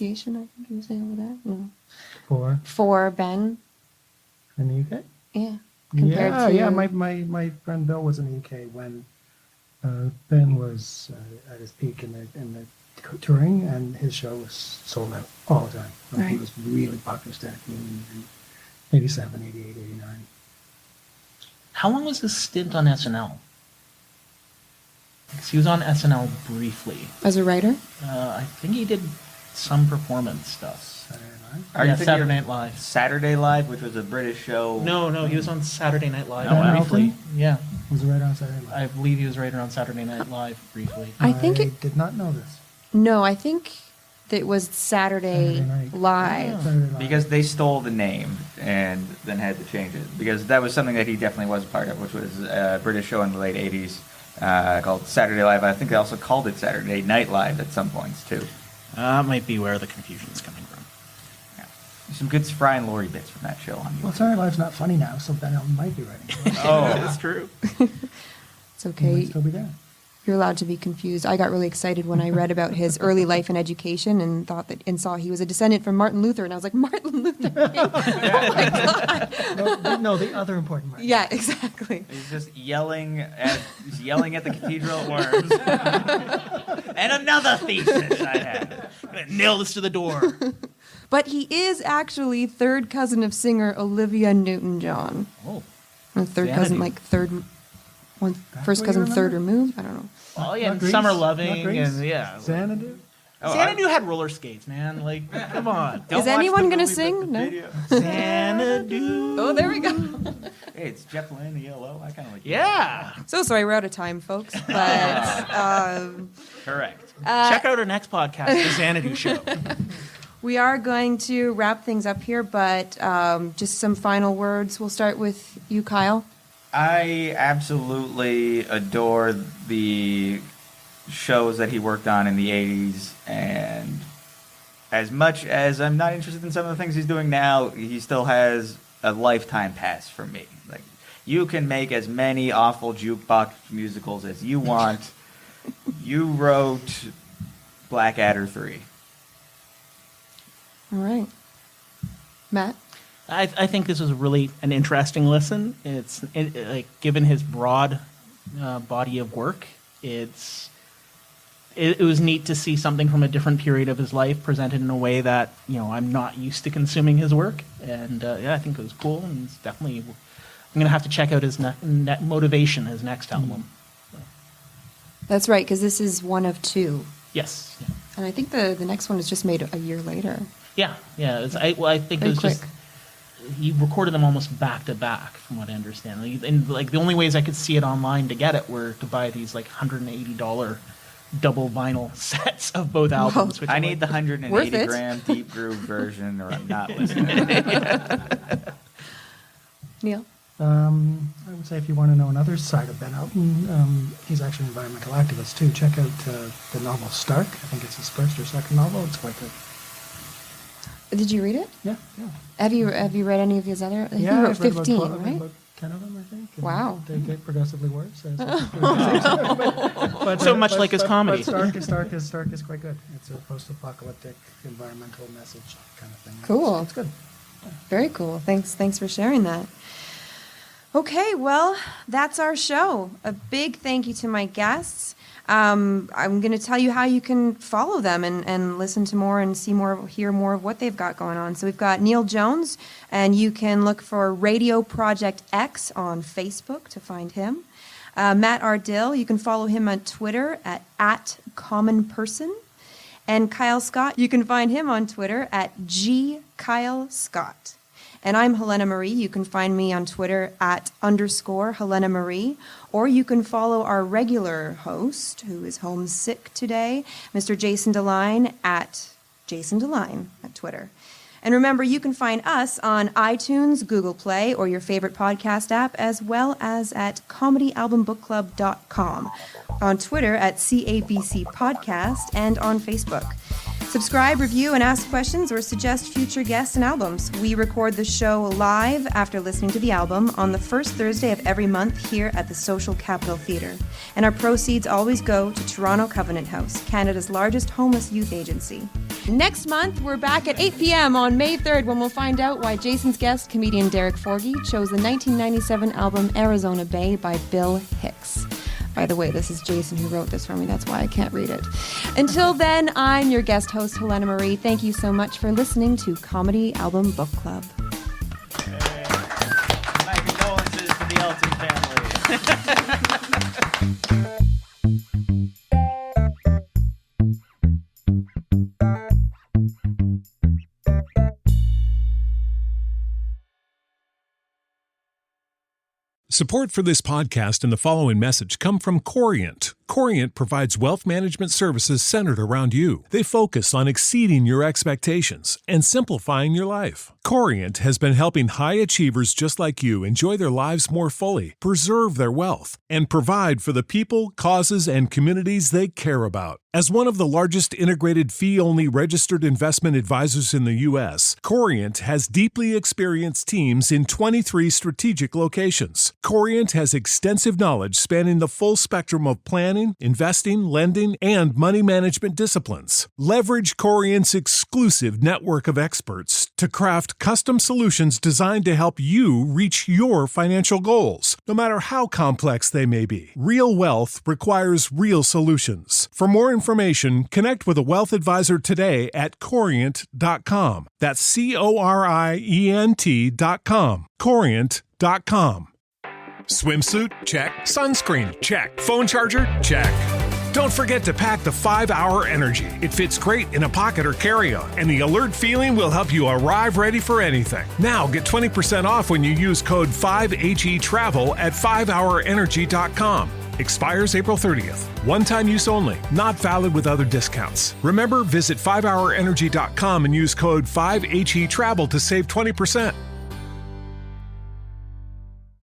D: you were saying over that. No. For Ben?
E: In the UK?
D: Yeah. Compared to
E: Yeah. My friend Bill was in the UK when Ben was at his peak in the touring, and his show was sold out all the time. Like, He
D: Right.
E: was really popular stack in 87, 88, 89.
G: How long was his stint on SNL? 'Cause he was on SNL briefly.
D: As a writer?
G: I think he did some performance stuff.
E: Saturday Night.
F: Are
G: Yeah,
F: you thinking
G: Saturday
F: of
G: Night Live.
F: Saturday Live, which was a British show.
G: No, he was on Saturday Night Live
E: Oh, wow.
G: briefly. Yeah,
E: Was right on Saturday Night.
G: I believe he was right around Saturday Night Live briefly.
D: I think it.
E: did not know this.
D: No, I think that it was Saturday
E: Saturday Night.
D: Live.
E: Saturday Night.
F: Because they stole the name and then had to change it. Because that was something that he definitely was a part of, which was a British show in the late 80s called Saturday Live. I think they also called it Saturday Night Live at some points, too.
G: That might be where the confusion's coming from.
F: Yeah. There's some good Fry and Laurie bits from that show on
E: Well,
F: YouTube.
E: Saturday Night's not funny now, so Ben Elton might be writing.
F: Oh,
G: That's true.
D: It's
E: He might
D: okay.
E: still be there.
D: You're allowed to be confused. I got really excited when I read about his early life and education and saw he was a descendant from Martin Luther, and I was like, Martin Luther King. Oh my God.
E: No, the other important one.
D: Yeah, exactly.
F: he's just yelling at the Cathedral at Worms. And another thesis I had.
G: I'm gonna nail this to the door.
D: But he is actually third cousin of singer Olivia Newton-John.
G: Oh.
D: Or third
G: Vanity.
D: cousin, like first
E: what
D: cousin,
E: you
D: third
E: remember?
D: removed? I don't know.
G: Oh yeah,
E: Not
G: and
E: Grease?
G: Summer
E: Not
G: Loving,
E: Grease?
G: and yeah.
E: Xanadu?
G: Xanadu had roller skates, man. Like, come on.
F: Don't
D: Is
F: watch
D: anyone
F: the
D: gonna
F: movie,
D: sing?
F: but the
D: No?
F: video.
G: Xanadu.
D: Oh, there we go.
F: Hey, it's Jeff Lynne, the ELO. I kind of like
G: Yeah.
D: So sorry, we're out of time, folks. But
F: Correct.
G: Check out our next podcast, The Xanadu Show.
D: we are going to wrap things up here, but just some final words. We'll start with you, Kyle.
F: I absolutely adore the shows that he worked on in the 80s, and as much as I'm not interested in some of the things he's doing now, he still has a lifetime pass for me. Like, you can make as many awful jukebox musicals as you want. You wrote Blackadder 3.
D: All right. Matt?
G: I think this was really an interesting listen. Like, given his broad body of work, it was neat to see something from a different period of his life presented in a way that, I'm not used to consuming his work. And I think it was cool, and it's definitely, I'm going to have to check out his Motivation, his next album.
D: That's right, because this is one of two.
G: Yes. Yeah.
D: And I think the next one is just made a year later.
G: Yeah. I think it
D: Very
G: was
D: quick.
G: just, he recorded them almost back to back, from what I understand. And the only ways I could see it online to get it were to buy these $180 double vinyl sets of both albums. Which
F: I
G: I'm
F: need the
G: like,
F: 180
D: Worth it.
F: gram deep groove version, or I'm not listening.
D: Neil?
E: I would say if you want to know another side of Ben Elton, he's actually an environmental activist too. Check out the novel Stark. I think it's his first or second novel. It's quite good.
D: Did you read it?
E: Yeah.
D: Have you read any of his other? He
E: Yeah,
D: wrote
E: I've read
D: 15,
E: about 12,
D: right?
E: about 10 of them, I think. and
D: Wow.
E: They get progressively worse.
G: So much like his comedy.
E: But Stark is quite good. It's a post-apocalyptic environmental message kind of thing.
D: Cool.
E: It's good.
D: Very cool. Thanks for sharing that. Okay, well, that's our show. A big thank you to my guests. I'm going to tell you how you can follow them and listen to more and see more, hear more of what they've got going on. So we've got Neil Jones, and you can look for Radio Project X on Facebook to find him. Matt Ardill, you can follow him on Twitter at @commonperson. And Kyle Scott, you can find him on Twitter at @GKyleScott. And I'm Helena Marie. You can find me on Twitter at _Helena Marie, or you can follow our regular host, who is homesick today, Mr. Jason DeLine at Jason DeLine at Twitter. And remember, you can find us on iTunes, Google Play, or your favorite podcast app, as well as at comedyalbumbookclub.com, on Twitter at CABC Podcast, and on Facebook. Subscribe, review, and ask questions or suggest future guests and albums. We record the show live after listening to the album on the first Thursday of every month here at the Social Capital Theatre. And our proceeds always go to Toronto Covenant House, Canada's largest homeless youth agency. Next month, we're back at 8 p.m. on May 3rd when we'll find out why Jason's guest, comedian Derek Forgy, chose the 1997 album Arizona Bay by Bill Hicks. By the way, this is Jason who wrote this for me. That's why I can't read it. Until then, I'm your guest host, Helena Marie. Thank you so much for listening to Comedy Album Book Club.
G: Hey. My condolences to the Elton family.
I: Support for this podcast and the following message come from Corient. Corient provides wealth management services centered around you. They focus on exceeding your expectations and simplifying your life. Corient has been helping high achievers just like you enjoy their lives more fully, preserve their wealth, and provide for the people, causes, and communities they care about. As one of the largest integrated fee-only registered investment advisors in the U.S., Corient has deeply experienced teams in 23 strategic locations. Corient has extensive knowledge spanning the full spectrum of planning, investing, lending, and money management disciplines. Leverage Corient's exclusive network of experts to craft custom solutions designed to help you reach your financial goals, no matter how complex they may be. Real wealth requires real solutions. For more information, connect with a wealth advisor today at Corient.com. That's Corient.com. Corient.com. Swimsuit? Check. Sunscreen? Check. Phone charger? Check. Don't forget to pack the 5-Hour Energy. It fits great in a pocket or carry-on, and the alert feeling will help you arrive ready for anything. Now get 20% off when you use code 5HETRAVEL at 5hourenergy.com. Expires April 30th. One-time use only. Not valid with other discounts. Remember, visit 5hourenergy.com and use code 5HETRAVEL to save 20%.